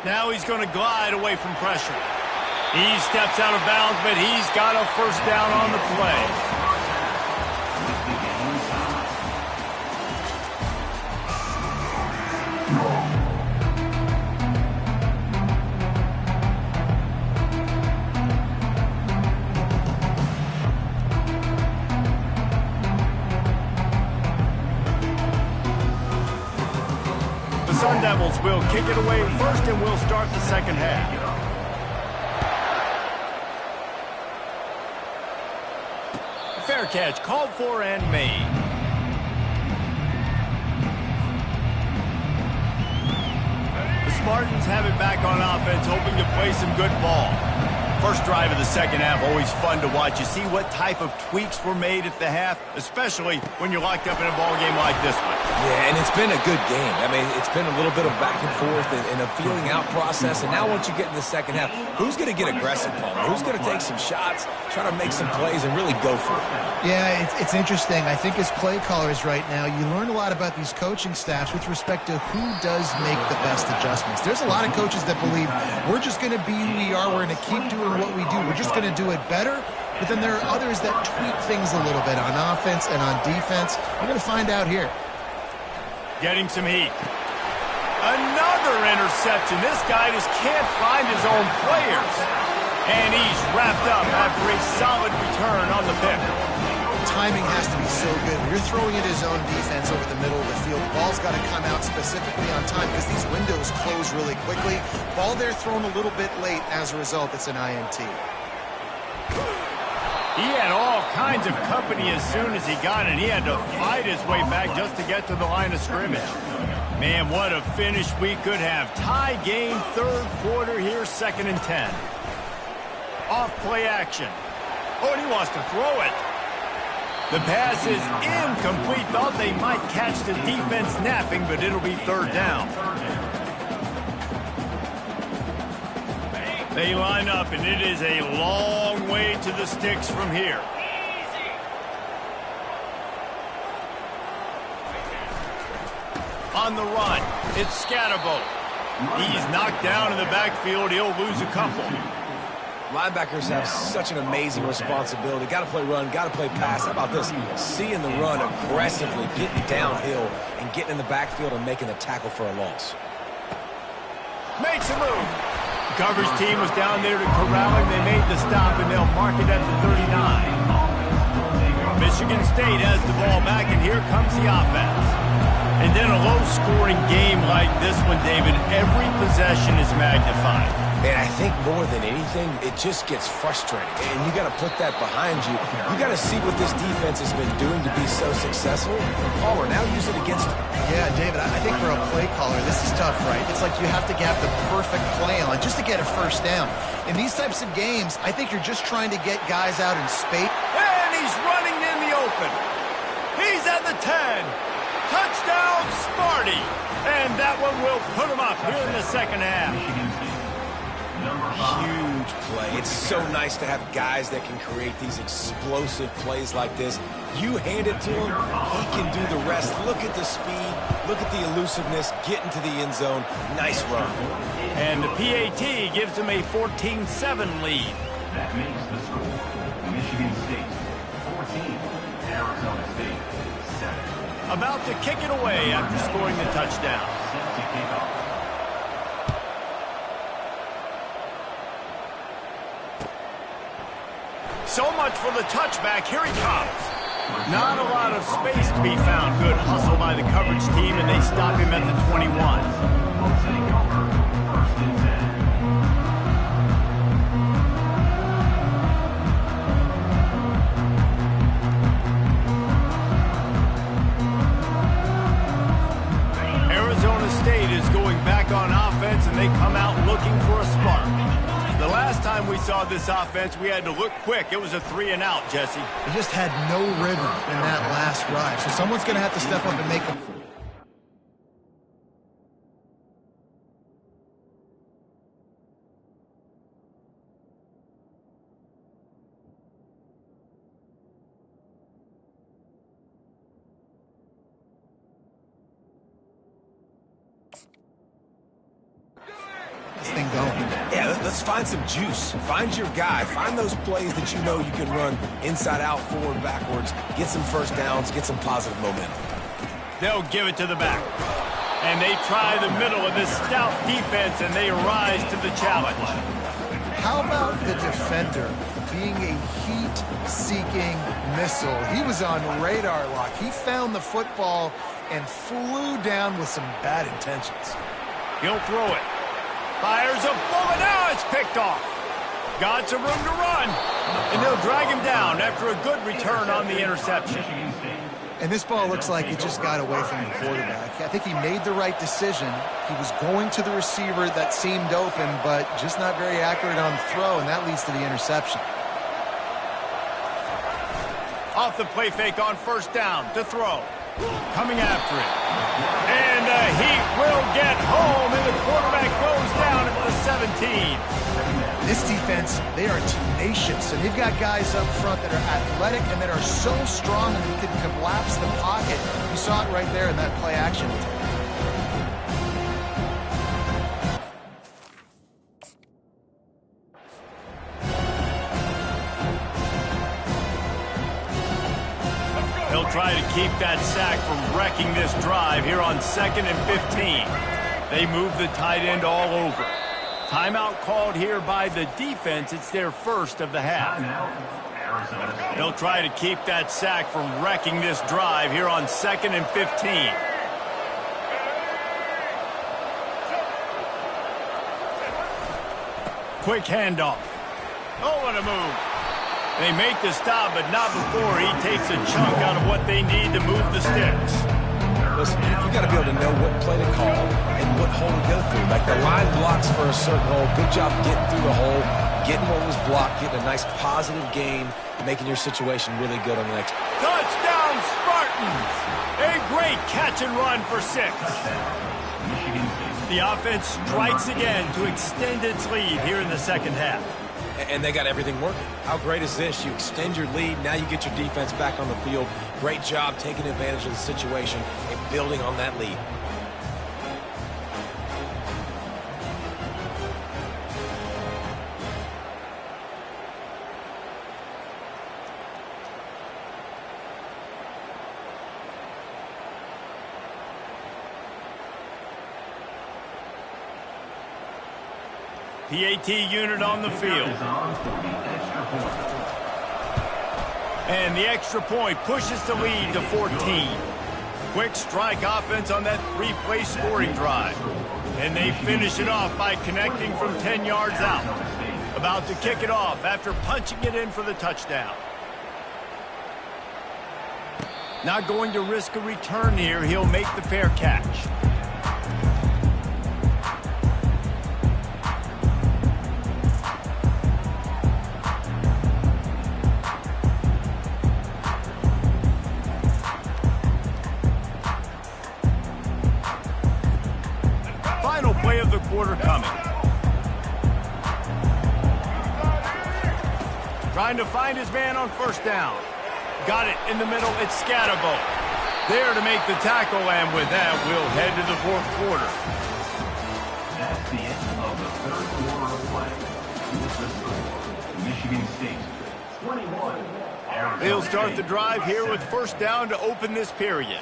Now he's going to glide away from pressure. He steps out of bounds, but he's got a first down on the play. Sun Devils will kick it away first, and we'll start the second half. Fair catch called for and made. The Spartans have it back on offense, hoping to play some good ball. First drive of the second half, always fun to watch. You see what type of tweaks were made at the half, especially when you're locked up in a ball game like this one. Yeah, and it's been a good game. I mean, it's been a little bit of back and forth and a feeling out process. And now once you get in the second half, who's going to get aggressive, Paul? Who's going to take some shots, try to make some plays, and really go for it? Yeah, it's interesting. I think as play callers right now, you learn a lot about these coaching staffs with respect to who does make the best adjustments. There's a lot of coaches that believe we're just going to be who we are. We're going to keep doing what we do. We're just going to do it better. But then there are others that tweak things a little bit on offense and on defense. We're going to find out here. Getting some heat. Another interception. This guy just can't find his own players. And he's wrapped up after a solid return on the pick. Timing has to be so good. When you're throwing at his own defense over the middle of the field, the ball's got to come out specifically on time because these windows close really quickly. Ball there thrown a little bit late. As a result, it's an INT. He had all kinds of company as soon as he got it. He had to fight his way back just to get to the line of scrimmage. Man, what a finish we could have. Tie game, third quarter here, 2nd and 10. Off play action. Oh, and he wants to throw it. The pass is incomplete. Thought they might catch the defense napping, but it'll be 3rd down. They line up, and it is a long way to the sticks from here. On the run, it's Scatterbo. He's knocked down in the backfield. He'll lose a couple. Linebackers have such an amazing responsibility. Got to play run, got to play pass. How about this? Seeing the run aggressively, getting downhill, and getting in the backfield and making the tackle for a loss. Makes a move. The coverage team was down there to corral him. They made the stop, and they'll mark it at the 39. Michigan State has the ball back, and here comes the offense. And then a low-scoring game like this one, David, every possession is magnified. And I think more than anything, it just gets frustrating. And you got to put that behind you. You got to see what this defense has been doing to be so successful. Caller, now use it against them. Yeah, David, I think for a play caller, this is tough, right? It's like you have to have the perfect play on just to get a first down. In these types of games, I think you're just trying to get guys out in space. And he's running in the open. He's at the 10. Touchdown, Sparty. And that one will put him up here in the 2nd half. Huge play. It's so nice to have guys that can create these explosive plays like this. You hand it to him, he can do the rest. Look at the speed, look at the elusiveness, get into the end zone. Nice run. And the PAT gives him a 14-7 lead. That makes the score Michigan State 14, Arizona State 7. About to kick it away after scoring the touchdown. Set to kick off. So much for the touchback. Here he comes. Not a lot of space to be found. Good hustle by the coverage team, and they stop him at the 21. We'll take over 1st and 10. Arizona State is going back on offense, and they come out looking for a spark. The last time we saw this offense, we had to look quick. It was a 3-and-out, Jesse. They just had no rhythm in that last drive, so someone's going to have to step up and make them. Thing going. Yeah, let's find some juice. Find your guy. Find those plays that you know you can run inside out, forward, backwards. Get some first downs. Get some positive momentum. They'll give it to the back. And they try the middle of this stout defense, and they rise to the challenge. How about the defender being a heat-seeking missile? He was on radar lock. He found the football and flew down with some bad intentions. He'll throw it. Fires a bullet. Now it's picked off. Got some room to run. And they'll drag him down after a good return on the interception. And this ball looks like it just got away from the quarterback. I think he made the right decision. He was going to the receiver that seemed open, but just not very accurate on the throw, and that leads to the interception. Off the play fake on 1st down to throw. Coming after it. And he will get home, and the quarterback goes down at the 17. This defense, they are tenacious, and they've got guys up front that are athletic and that are so strong that they can collapse the pocket. You saw it right there in that play action. He'll try to keep that sack from wrecking this drive here on 2nd and 15. They move the tight end all over. Timeout called here by the defense. It's their first of the half. They'll try to keep that sack from wrecking this drive here on 2nd and 15. Quick handoff. Oh, what a move. They make the stop, but not before he takes a chunk out of what they need to move the sticks. Listen, you got to be able to know what play to call and what hole to go through. Like the line blocks for a certain hole. Good job getting through the hole, getting what was blocked, getting a nice positive gain, making your situation really good on the next. Touchdown, Spartans! A great catch and run for 6. The offense strikes again to extend its lead here in the second half. And they got everything working. How great is this? You extend your lead, now you get your defense back on the field. Great job taking advantage of the situation and building on that lead. PAT unit on the field. And the extra point pushes the lead to 14. Quick strike offense on that 3-play scoring drive. And they finish it off by connecting from 10 yards out. About to kick it off after punching it in for the touchdown. Not going to risk a return here. He'll make the fair catch. Play of the quarter coming. Trying to find his man on first down. Got it in the middle. It's Scatterbo. There to make the tackle, and with that, we'll head to the fourth quarter. That's the end of the third quarter of play. Here's the score. Michigan State 21. Arizona They'll start State the drive here with first down to open this period.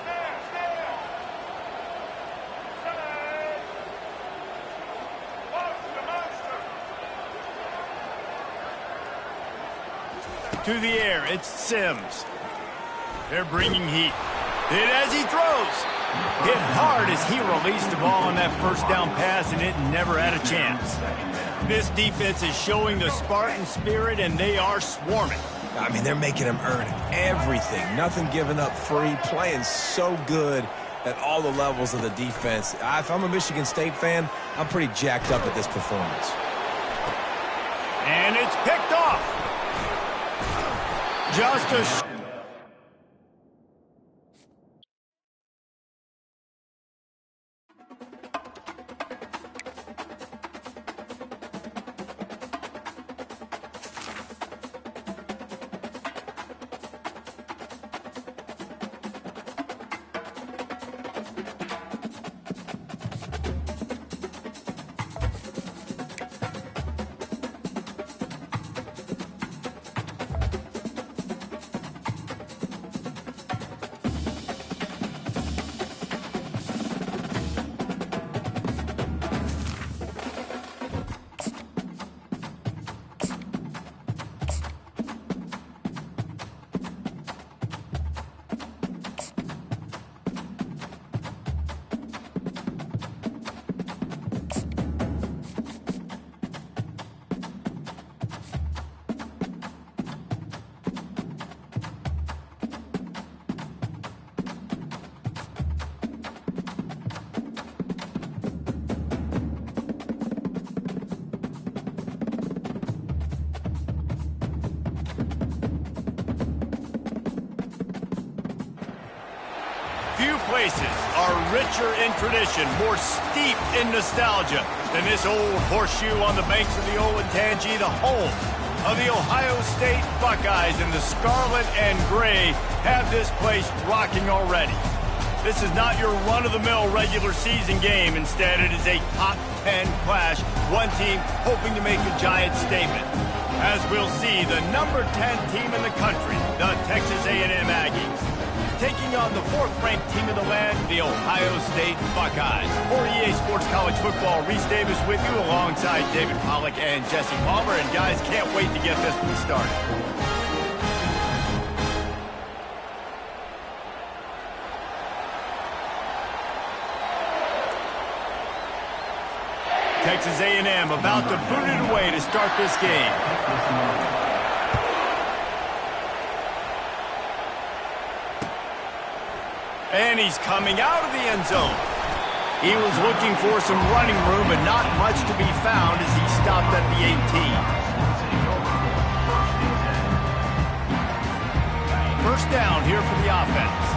To the air, it's Sims. They're bringing heat. Hit as he throws. Hit hard as he released the ball on that first down pass, and it never had a chance. This defense is showing the Spartan spirit, and they are swarming. I mean, they're making them earn everything. Nothing given up free, playing so good at all the levels of the defense. If I'm a Michigan State fan, I'm pretty jacked up at this performance. And it's picked off. Just a... Few places are richer in tradition, more steep in nostalgia than this old horseshoe on the banks of the Olentangy, the home of the Ohio State Buckeyes, and the scarlet and gray have this place rocking already. This is not your run-of-the-mill regular season game. Instead, it is a top 10 clash, one team hoping to make a giant statement. As we'll see, the number 10 team in the country, the Texas A&M Aggies, taking on the fourth-ranked team in the land, the Ohio State Buckeyes. For EA Sports College Football, Reese Davis with you alongside David Pollack and Jesse Palmer. And guys, can't wait to get this one started. Texas A&M about to boot it away to start this game. And he's coming out of the end zone. He was looking for some running room, but not much to be found as he stopped at the 18. First down here for the offense.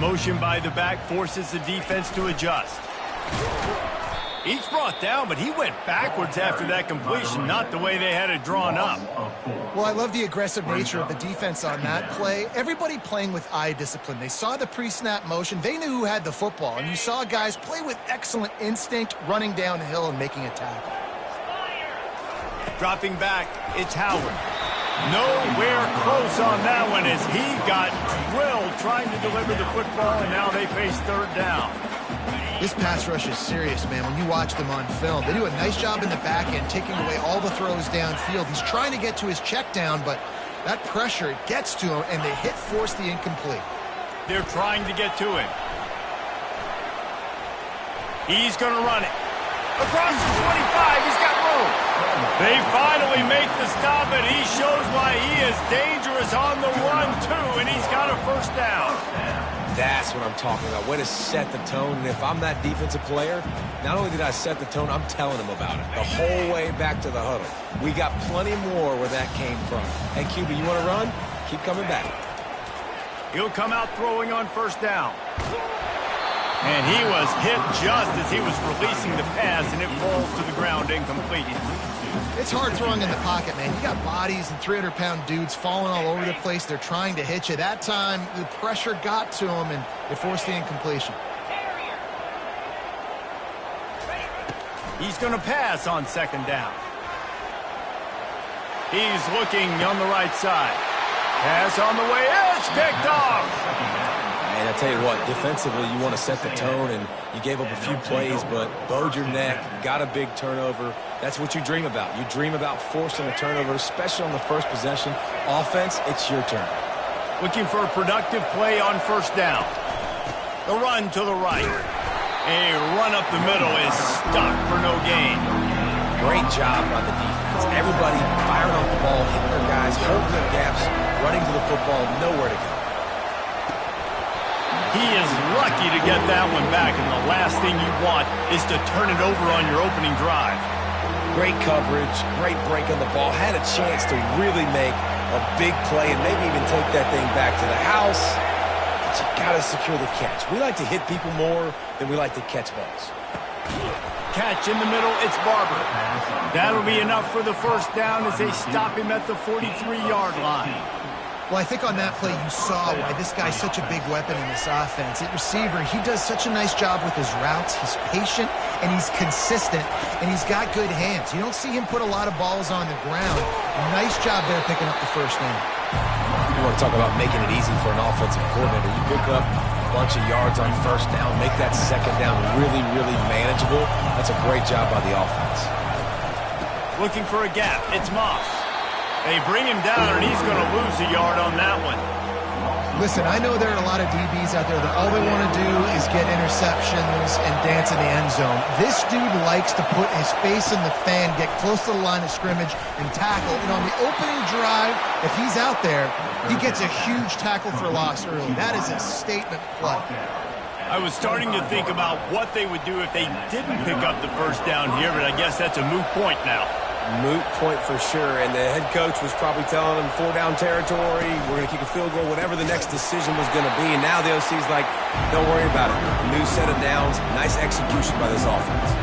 Motion by the back forces the defense to adjust. He's brought down, but he went backwards after that completion, not the way they had it drawn up. Well, I love the aggressive nature of the defense on that play. Everybody playing with eye discipline. They saw the pre-snap motion. They knew who had the football, and you saw guys play with excellent instinct, running downhill and making a tackle. Dropping back, it's Howard. Nowhere close on that one as he got drilled trying to deliver the football, and now they face third down. This pass rush is serious, man. When you watch them on film, they do a nice job in the back end, taking away all the throws downfield. He's trying to get to his check down, but that pressure gets to him, and the hit forced the incomplete. They're trying to get to him. He's going to run it. Across the 25, he's got room. They finally make the stop, and he shows why he is dangerous on the run, too, and he's got a first down. That's what I'm talking about. Way to set the tone. And if I'm that defensive player, not only did I set the tone, I'm telling them about it the whole way back to the huddle. We got plenty more where that came from. Hey, QB, you want to run? Keep coming back. He'll come out throwing on first down. And he was hit just as he was releasing the pass, and it falls to the ground incomplete. It's hard throwing in the pocket, man. You got bodies and 300-pound dudes falling all over the place. They're trying to hit you. That time, the pressure got to him, and it forced the incompletion. He's going to pass on second down. He's looking on the right side. Pass on the way. It's picked off. And I tell you what, defensively, you want to set the tone, and you gave up a few plays, but bowed your neck, got a big turnover. That's what you dream about. You dream about forcing a turnover, especially on the first possession. Offense, it's your turn. Looking for a productive play on first down. The run to the right. A run up the middle is stuck for no gain. Great job by the defense. Everybody firing off the ball, hitting their guys, holding their gaps, running to the football, nowhere to go. He is lucky to get that one back, and the last thing you want is to turn it over on your opening drive. Great coverage, great break on the ball, had a chance to really make a big play and maybe even take that thing back to the house, but you got to secure the catch. We like to hit people more than we like to catch balls. Catch in the middle, it's Barber. That'll be enough for the first down as they stop him at the 43-yard line. Well, I think on that play you saw why this guy's such a big weapon in this offense. At receiver, he does such a nice job with his routes. He's patient, and he's consistent, and he's got good hands. You don't see him put a lot of balls on the ground. Nice job there picking up the first down. You want to talk about making it easy for an offensive coordinator. You pick up a bunch of yards on first down, make that second down really, really manageable. That's a great job by the offense. Looking for a gap, it's Moss. They bring him down, and he's going to lose a yard on that one. Listen, I know there are a lot of DBs out there that all they want to do is get interceptions and dance in the end zone. This dude likes to put his face in the fan, get close to the line of scrimmage, and tackle. And on the opening drive, if he's out there, he gets a huge tackle for loss early. That is a statement play. I was starting to think about what they would do if they didn't pick up the first down here, but I guess that's a moot point now. Moot point for sure, and the head coach was probably telling them 4-down territory, we're going to kick a field goal, whatever the next decision was going to be, and now the OC's like, don't worry about it. New set of downs, nice execution by this offense.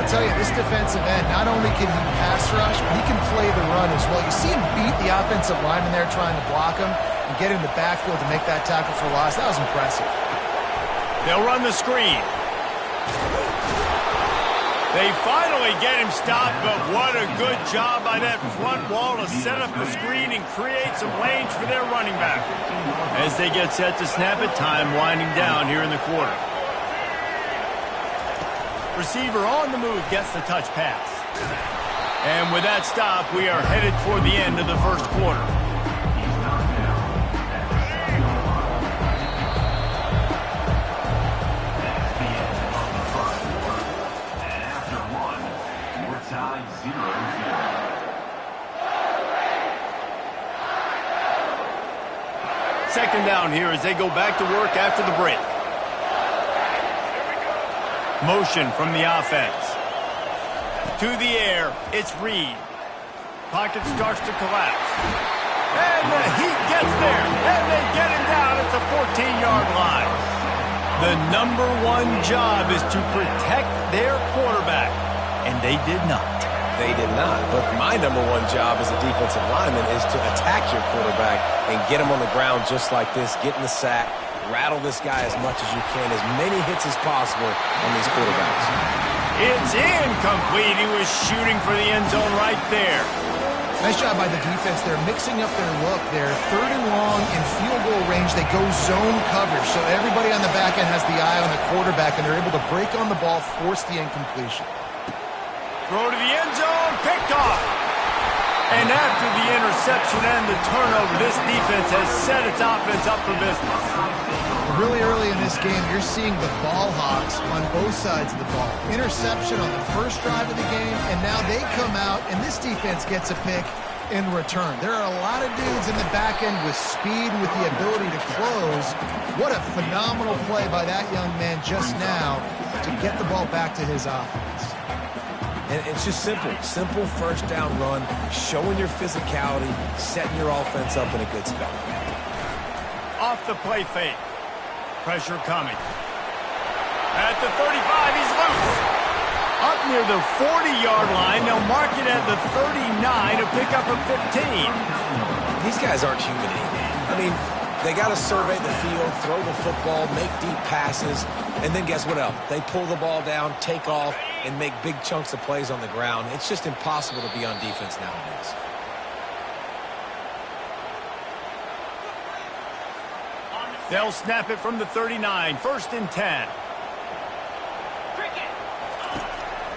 I'll tell you, this defensive end, not only can he pass rush, but he can play the run as well. You see him beat the offensive lineman there trying to block him and get in the backfield to make that tackle for loss. That was impressive. They'll run the screen. They finally get him stopped, but what a good job by that front wall to set up the screen and create some lanes for their running back. As they get set to snap it, time winding down here in the quarter. Receiver on the move gets the touch pass. And with that stop, we are headed toward the end of the first quarter. Tied 0-0. Second down here as they go back to work after the break. Motion from the offense. To the air, it's Reed. Pocket starts to collapse. And the Heat gets there, and they get him down at the 14-yard line. The number one job is to protect their quarterback, and they did not. They did not, but my number one job as a defensive lineman is to attack your quarterback and get him on the ground just like this, get in the sack, rattle this guy as much as you can, as many hits as possible on these quarterbacks. It's incomplete. He was shooting for the end zone right there. Nice job by the defense. They're mixing up their look there. Third and long in field goal range. They go zone coverage, so everybody on the back end has the eye on the quarterback, and they're able to break on the ball, force the incompletion. Throw to the end zone, picked off. And after the interception and the turnover, this defense has set its offense up for business. Really early in this game, you're seeing the ball hawks on both sides of the ball. Interception on the first drive of the game, and now they come out, and this defense gets a pick in return. There are a lot of dudes in the back end with speed, with the ability to close. What a phenomenal play by that young man just now to get the ball back to his offense. And it's just simple first down run, showing your physicality, setting your offense up in a good spot. Off the play fake. Pressure coming. At the 35, he's loose. Up near the 40-yard line. They'll mark it at the 39 to pick up a 15. These guys aren't human anymore. I mean, they got to survey the field, throw the football, make deep passes, and then guess what else? They pull the ball down, take off, and make big chunks of plays on the ground. It's just impossible to be on defense nowadays. They'll snap it from the 39, 1st and 10.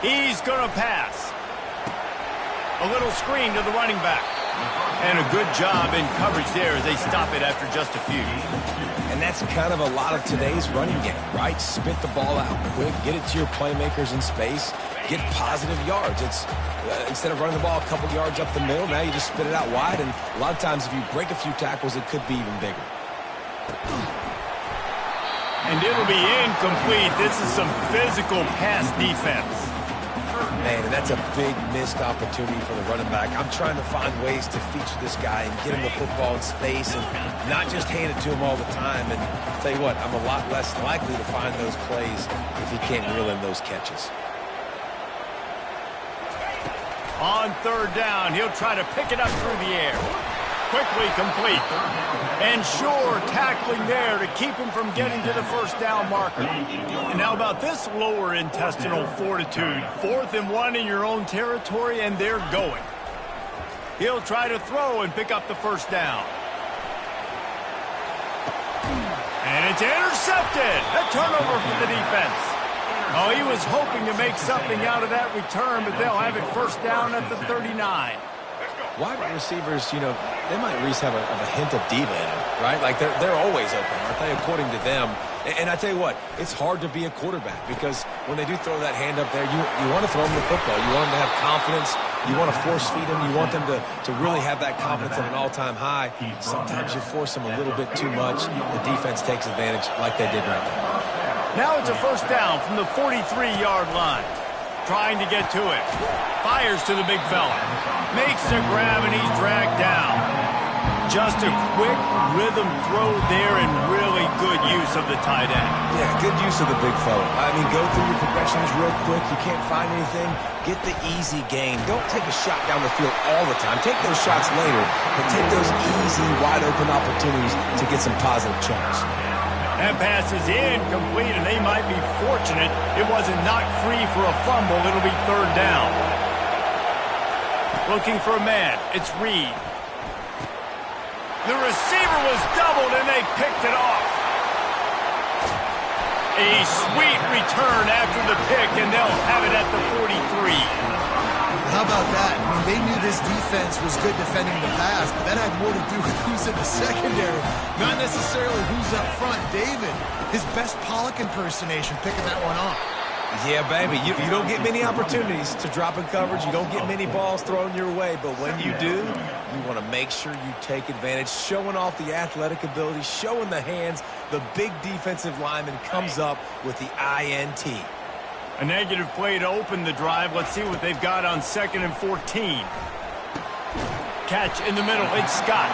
He's going to pass. A little screen to the running back. And a good job in coverage there as they stop it after just a few. And that's kind of a lot of today's running game, right? Spit the ball out quick, get it to your playmakers in space, get positive yards. It's instead of running the ball a couple yards up the middle, now you just spit it out wide, and a lot of times if you break a few tackles, it could be even bigger. And it'll be incomplete. This is some physical pass defense. Man, and that's a big missed opportunity for the running back. I'm trying to find ways to feature this guy and get him the football in space and not just hand it to him all the time. And I'll tell you what, I'm a lot less likely to find those plays if he can't reel in those catches. On 3rd down, he'll try to pick it up through the air. Quickly complete. And sure, tackling there to keep him from getting to the 1st down marker. And now about this lower intestinal fortitude. 4th and 1 in your own territory, and they're going. He'll try to throw and pick up the 1st down. And it's intercepted. A turnover for the defense. Oh, he was hoping to make something out of that return, but they'll have it 1st down at the 39. Wide receivers, you know, they might at least have a hint of diva in them, right? Like they're always open, aren't they, according to them? And I tell you what, it's hard to be a quarterback because when they do throw that hand up there, you want to throw them the football. You want them to have confidence. You want to force feed them. You want them to really have that confidence at an all-time high. Sometimes you force them a little bit too much. The defense takes advantage like they did right now. Now it's a 1st down from the 43-yard line. Trying to get to it. Fires to the big fella. Makes a grab, and he's dragged down. Just a quick rhythm throw there and really good use of the tight end. Yeah, good use of the big fella. I mean, go through your progressions real quick. You can't find anything. Get the easy gain. Don't take a shot down the field all the time. Take those shots later, but take those easy, wide-open opportunities to get some positive chunks. That pass is incomplete, and they might be fortunate it wasn't knocked free for a fumble. It'll be 3rd down. Looking for a man. It's Reed. The receiver was doubled, and they picked it off. A sweet return after the pick, and they'll have it at the 43. How about that? I mean, they knew this defense was good defending the pass, but that had more to do with who's in the secondary, not necessarily who's up front. David, his best Pollock impersonation, picking that one off. Yeah, baby, you don't get many opportunities to drop in coverage. You don't get many balls thrown your way, but when you do, you want to make sure you take advantage, showing off the athletic ability, showing the hands. The big defensive lineman comes up with the INT. A negative play to open the drive. Let's see what they've got on 2nd and 14. Catch in the middle. It's Scott.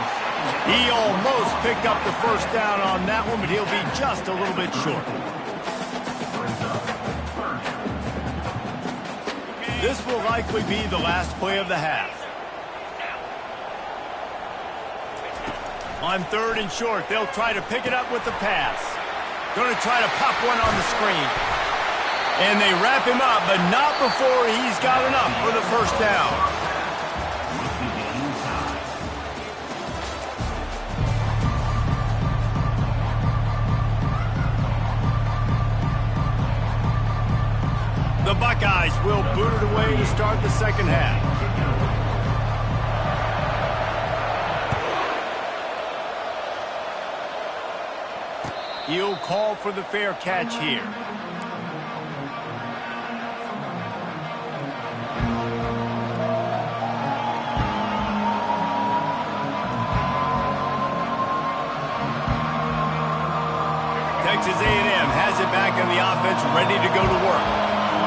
He almost picked up the first down on that one, but he'll be just a little bit short. This will likely be the last play of the half. On 3rd and short, they'll try to pick it up with the pass. Going to try to pop one on the screen. And they wrap him up, but not before he's got enough for the first down. The Buckeyes will boot it away to start the second half. He'll call for the fair catch here. Texas A&M has it back on the offense, ready to go to work.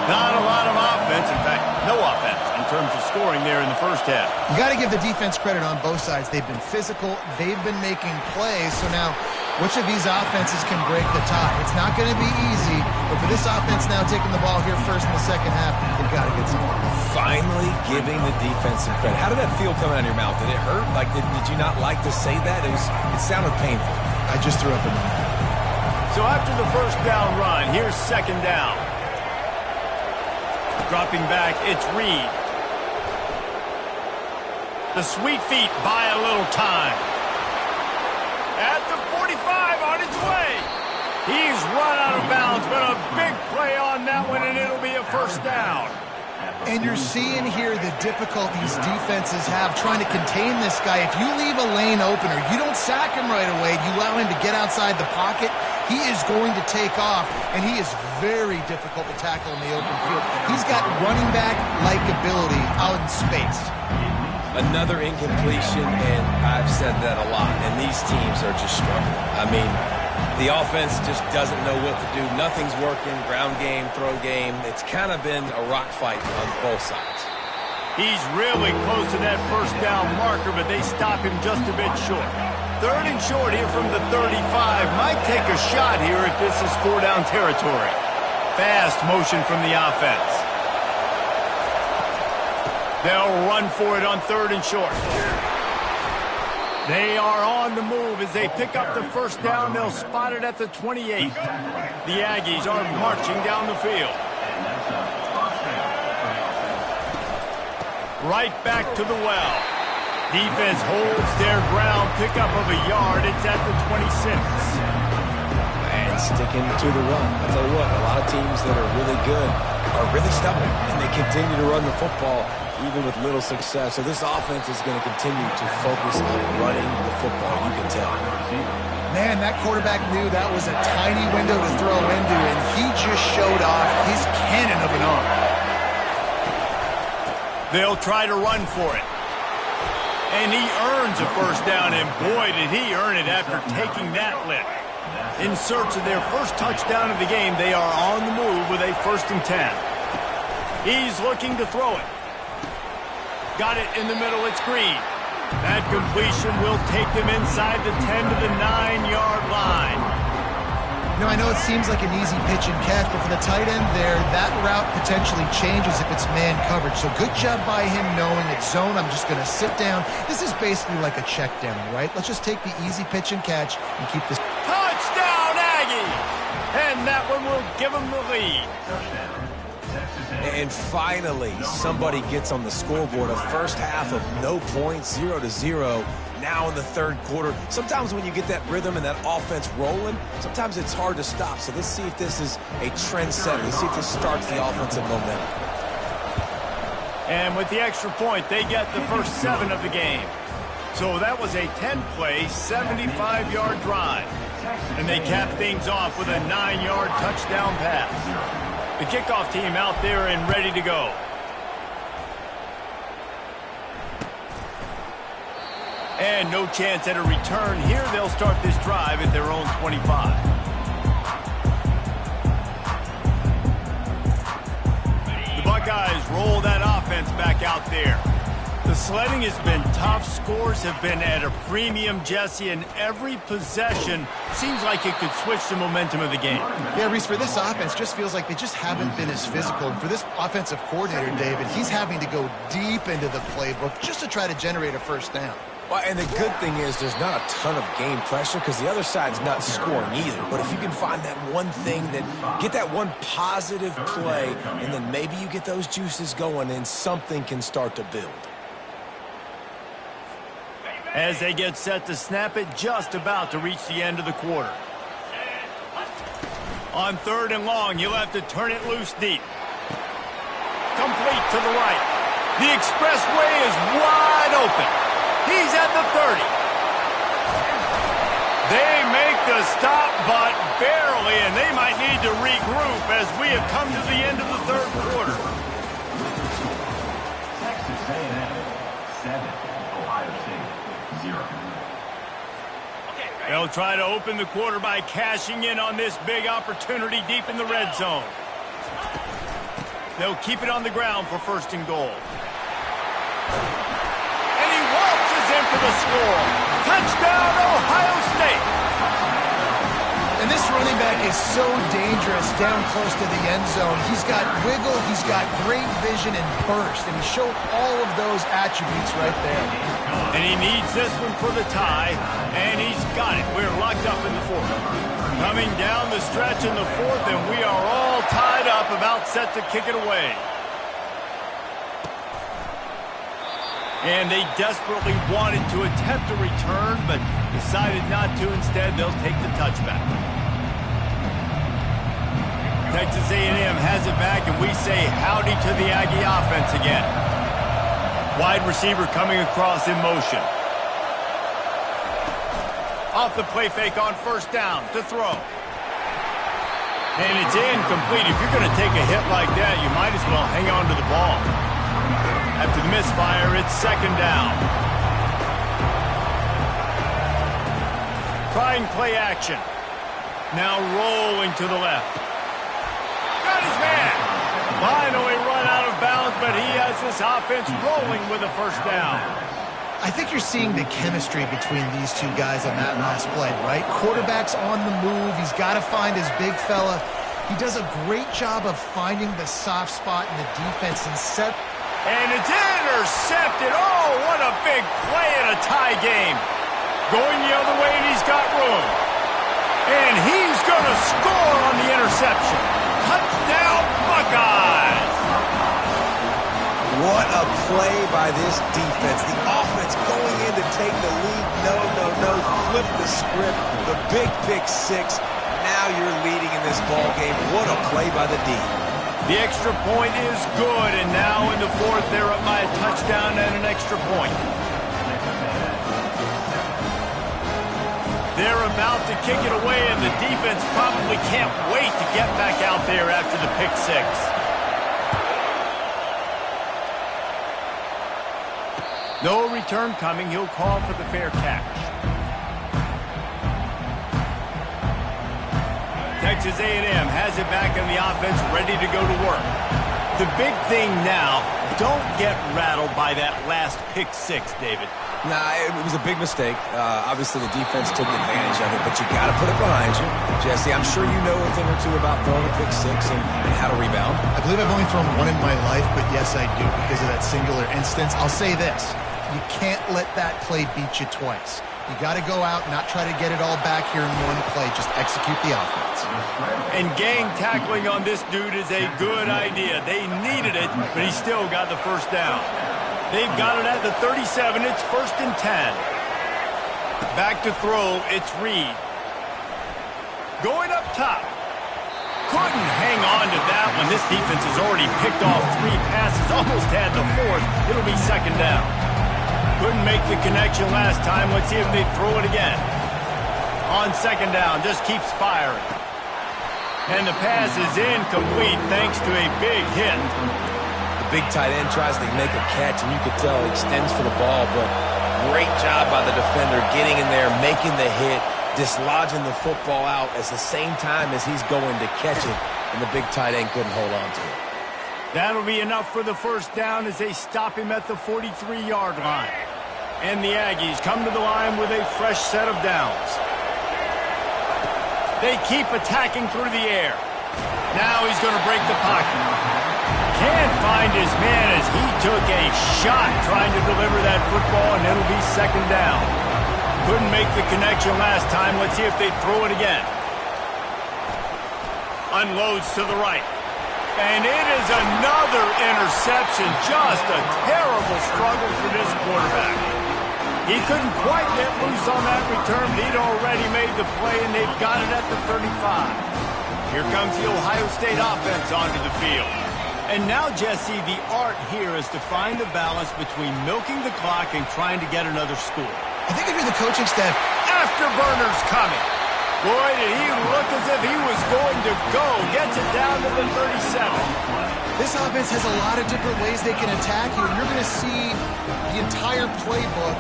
Not a lot of offense, in fact, no offense in terms of scoring there in the first half. You got to give the defense credit on both sides. They've been physical. They've been making plays. So now, which of these offenses can break the tie? It's not going to be easy, but for this offense now taking the ball here first in the second half, they've got to get some. Finally giving the defense some credit. How did that feel coming out of your mouth? Did it hurt? Like, did you not like to say that? It sounded painful. I just threw up a number. So after the first down run, here's second down. Dropping back, it's Reed. The sweet feet buy a little time. At the 45, on his way. He's run out of bounds, but a big play on that one, and it'll be a first down. And you're seeing here the difficulties defenses have trying to contain this guy. If you leave a lane open or you don't sack him right away, you allow him to get outside the pocket, he is going to take off, and he is very difficult to tackle in the open field. He's got running back-like ability out in space. Another incompletion, and I've said that a lot, and these teams are just struggling. I mean, the offense just doesn't know what to do. Nothing's working, ground game, throw game. It's kind of been a rock fight on both sides. He's really close to that first down marker, but they stop him just a bit short. 3rd and short here from the 35. Might take a shot here if this is 4-down territory. Fast motion from the offense. They'll run for it on 3rd and short. They are on the move as they pick up the first down. They'll spot it at the 28. The Aggies are marching down the field. Right back to the well. Defense holds their ground. Pickup of a yard. It's at the 26. And sticking to the run. I'll tell you what, a lot of teams that are really good are really stubborn, and they continue to run the football even with little success. So this offense is going to continue to focus on running the football, you can tell. Man, that quarterback knew that was a tiny window to throw into, and he just showed off his cannon of an arm. They'll try to run for it. And he earns a first down, and boy, did he earn it after taking that lick. In search of their first touchdown of the game, they are on the move with a 1st and 10. He's looking to throw it. Got it in the middle, it's Green. That completion will take them inside the 10 to the 9-yard line. You know, I know it seems like an easy pitch and catch, but for the tight end there, that route potentially changes if it's man coverage. So good job by him knowing it's zone. I'm just going to sit down. This is basically like a check down, right? Let's just take the easy pitch and catch and keep this. Touchdown, Aggies! And that one will give them the lead. And finally, somebody gets on the scoreboard. A first half of no points, 0-0. Now in the 3rd quarter. Sometimes when you get that rhythm and that offense rolling, sometimes it's hard to stop. So let's see if this is a trend setter. Let's see if this starts the offensive momentum. And with the extra point, they get the first 7 of the game. So that was a 10-play, 75-yard drive. And they cap things off with a 9-yard touchdown pass. The kickoff team out there and ready to go. And no chance at a return here. They'll start this drive at their own 25. The Buckeyes roll that offense back out there. The sledding has been tough. Scores have been at a premium, Jesse, and every possession seems like it could switch the momentum of the game. Yeah, Reese, for this offense, just feels like they just haven't been as physical. And for this offensive coordinator, David, he's having to go deep into the playbook just to try to generate a first down. Well, and the good thing is there's not a ton of game pressure because the other side's not scoring either. But if you can find that one thing, that get that one positive play, and then maybe you get those juices going and something can start to build. As they get set to snap it, just about to reach the end of the quarter. On 3rd and long, you'll have to turn it loose deep. Complete to the right. The expressway is wide open. He's at the 30. They make the stop, but barely, and they might need to regroup as we have come to the end of the 3rd quarter. Texas A&M 7, Ohio State 0. They'll try to open the quarter by cashing in on this big opportunity deep in the red zone. They'll keep it on the ground for 1st and goal. And he waltzes in for the score. Touchdown, Ohio State. And this running back is so dangerous down close to the end zone. He's got wiggle, he's got great vision and burst, and he showed all of those attributes right there. And he needs this one for the tie, and he's got it. We're locked up in the 4th. Coming down the stretch in the 4th, and we are all tied up, about set to kick it away. And they desperately wanted to attempt a return, but decided not to. Instead, they'll take the touchback. Texas A&M has it back, and we say howdy to the Aggie offense again. Wide receiver coming across in motion. Off the play fake on 1st down to throw. And it's incomplete. If you're going to take a hit like that, you might as well hang on to the ball. After the misfire, it's 2nd down. Trying play action. Now rolling to the left. Got his man. Finally run out of bounds, but he has this offense rolling with a 1st down. I think you're seeing the chemistry between these two guys on that last play, right? Quarterback's on the move. He's got to find his big fella. He does a great job of finding the soft spot in the defense and set. And it's intercepted. Oh, what a big play in a tie game. Going the other way, and he's got room. And he's going to score on the interception. Touchdown, Buckeyes. What a play by this defense. The offense going in to take the lead. No. Flip the script. The big pick 6. Now you're leading in this ball game. What a play by the D. The extra point is good, and now in the 4th, they're up by a touchdown and an extra point. They're about to kick it away, and the defense probably can't wait to get back out there after the pick 6. No return coming. He'll call for the fair catch. Texas A&M has it back in the offense, ready to go to work. The big thing now, don't get rattled by that last pick 6, David. Nah, it was a big mistake. Obviously, the defense took advantage of it, but you got to put it behind you. Jesse, I'm sure you know a thing or two about throwing a pick 6 and how to rebound. I believe I've only thrown one in my life, but yes, I do because of that singular instance. I'll say this. You can't let that play beat you twice. You got to go out and not try to get it all back here in one play. Just execute the offense. And gang tackling on this dude is a good idea. They needed it, but he still got the 1st down. They've got it at the 37. It's 1st and 10. Back to throw. It's Reed. Going up top. Couldn't hang on to that one. This defense has already picked off 3 passes. Almost had the 4th. It'll be 2nd down. Couldn't make the connection last time. Let's see if they throw it again. On 2nd down, just keeps firing. And the pass is incomplete thanks to a big hit. The big tight end tries to make a catch, and you could tell he extends for the ball, but great job by the defender getting in there, making the hit, dislodging the football out at the same time as he's going to catch it, and the big tight end couldn't hold on to it. That'll be enough for the first down as they stop him at the 43-yard line. And the Aggies come to the line with a fresh set of downs. They keep attacking through the air. Now he's going to break the pocket. Can't find his man as he took a shot trying to deliver that football, and it'll be second down. Couldn't make the connection last time. Let's see if they throw it again. Unloads to the right. And it is another interception. Just a terrible struggle for this quarterback. He couldn't quite get loose on that return, but he'd already made the play, and they've got it at the 35. Here comes the Ohio State offense onto the field. And now, Jesse, the art here is to find the balance between milking the clock and trying to get another score. I think if you're the coaching staff, Afterburner's coming. Boy, did he look as if he was going to go. Gets it down to the 37. this offense has a lot of different ways they can attack you, and you're going to see the entire playbook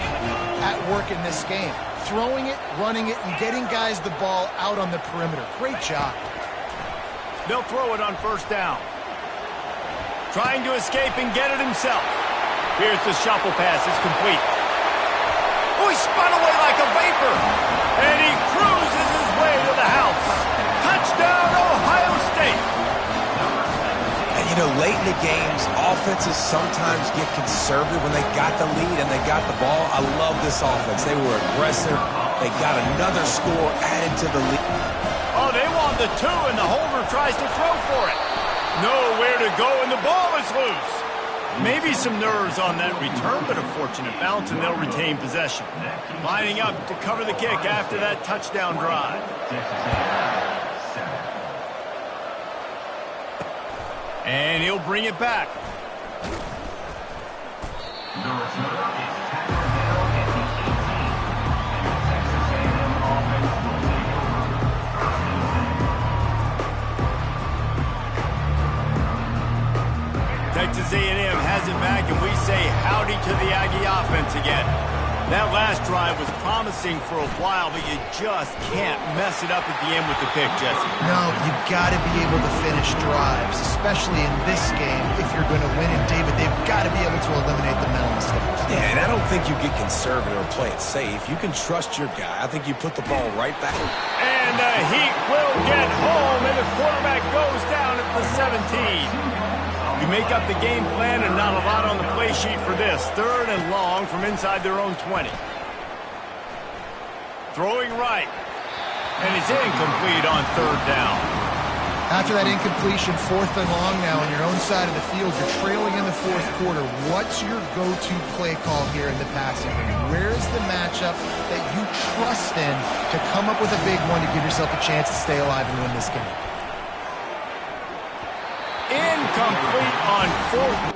at work in this game. Throwing it, running it, and getting guys the ball out on the perimeter. Great job. They'll throw it on first down. Trying to escape and get it himself. Here's the shuffle pass. It's complete. Oh, he spun away like a vapor. And he cruises his way to the house. Touchdown, Ohio State. And, you know, late in the games, offenses sometimes get conservative when they got the lead and they got the ball. I love this offense. They were aggressive. They got another score added to the lead. Oh, they want the two, and the holder tries to throw for it. Nowhere to go, and the ball is loose. Maybe some nerves on that return, but a fortunate bounce, and they'll retain possession. Lining up to cover the kick after that touchdown drive. And he'll bring it back. Texas A&M has it back, and we say howdy to the Aggie offense again. That last drive was promising for a while, but you just can't mess it up at the end with the pick, Jesse. No, you've got to be able to finish drives, especially in this game. If you're going to win it, David, they've got to be able to eliminate the mental mistakes. Yeah, and I don't think you get conservative or play it safe. You can trust your guy. I think you put the ball right back. And the Heat will get home, and the quarterback goes down at the 17. You make up the game plan, and not a lot on the play sheet for this. Third and long from inside their own 20. Throwing right. And it's incomplete on third down. After that incompletion, fourth and long now on your own side of the field, you're trailing in the fourth quarter. What's your go-to play call here in the passing game? Where's the matchup that you trust in to come up with a big one to give yourself a chance to stay alive and win this game? Incomplete on fourth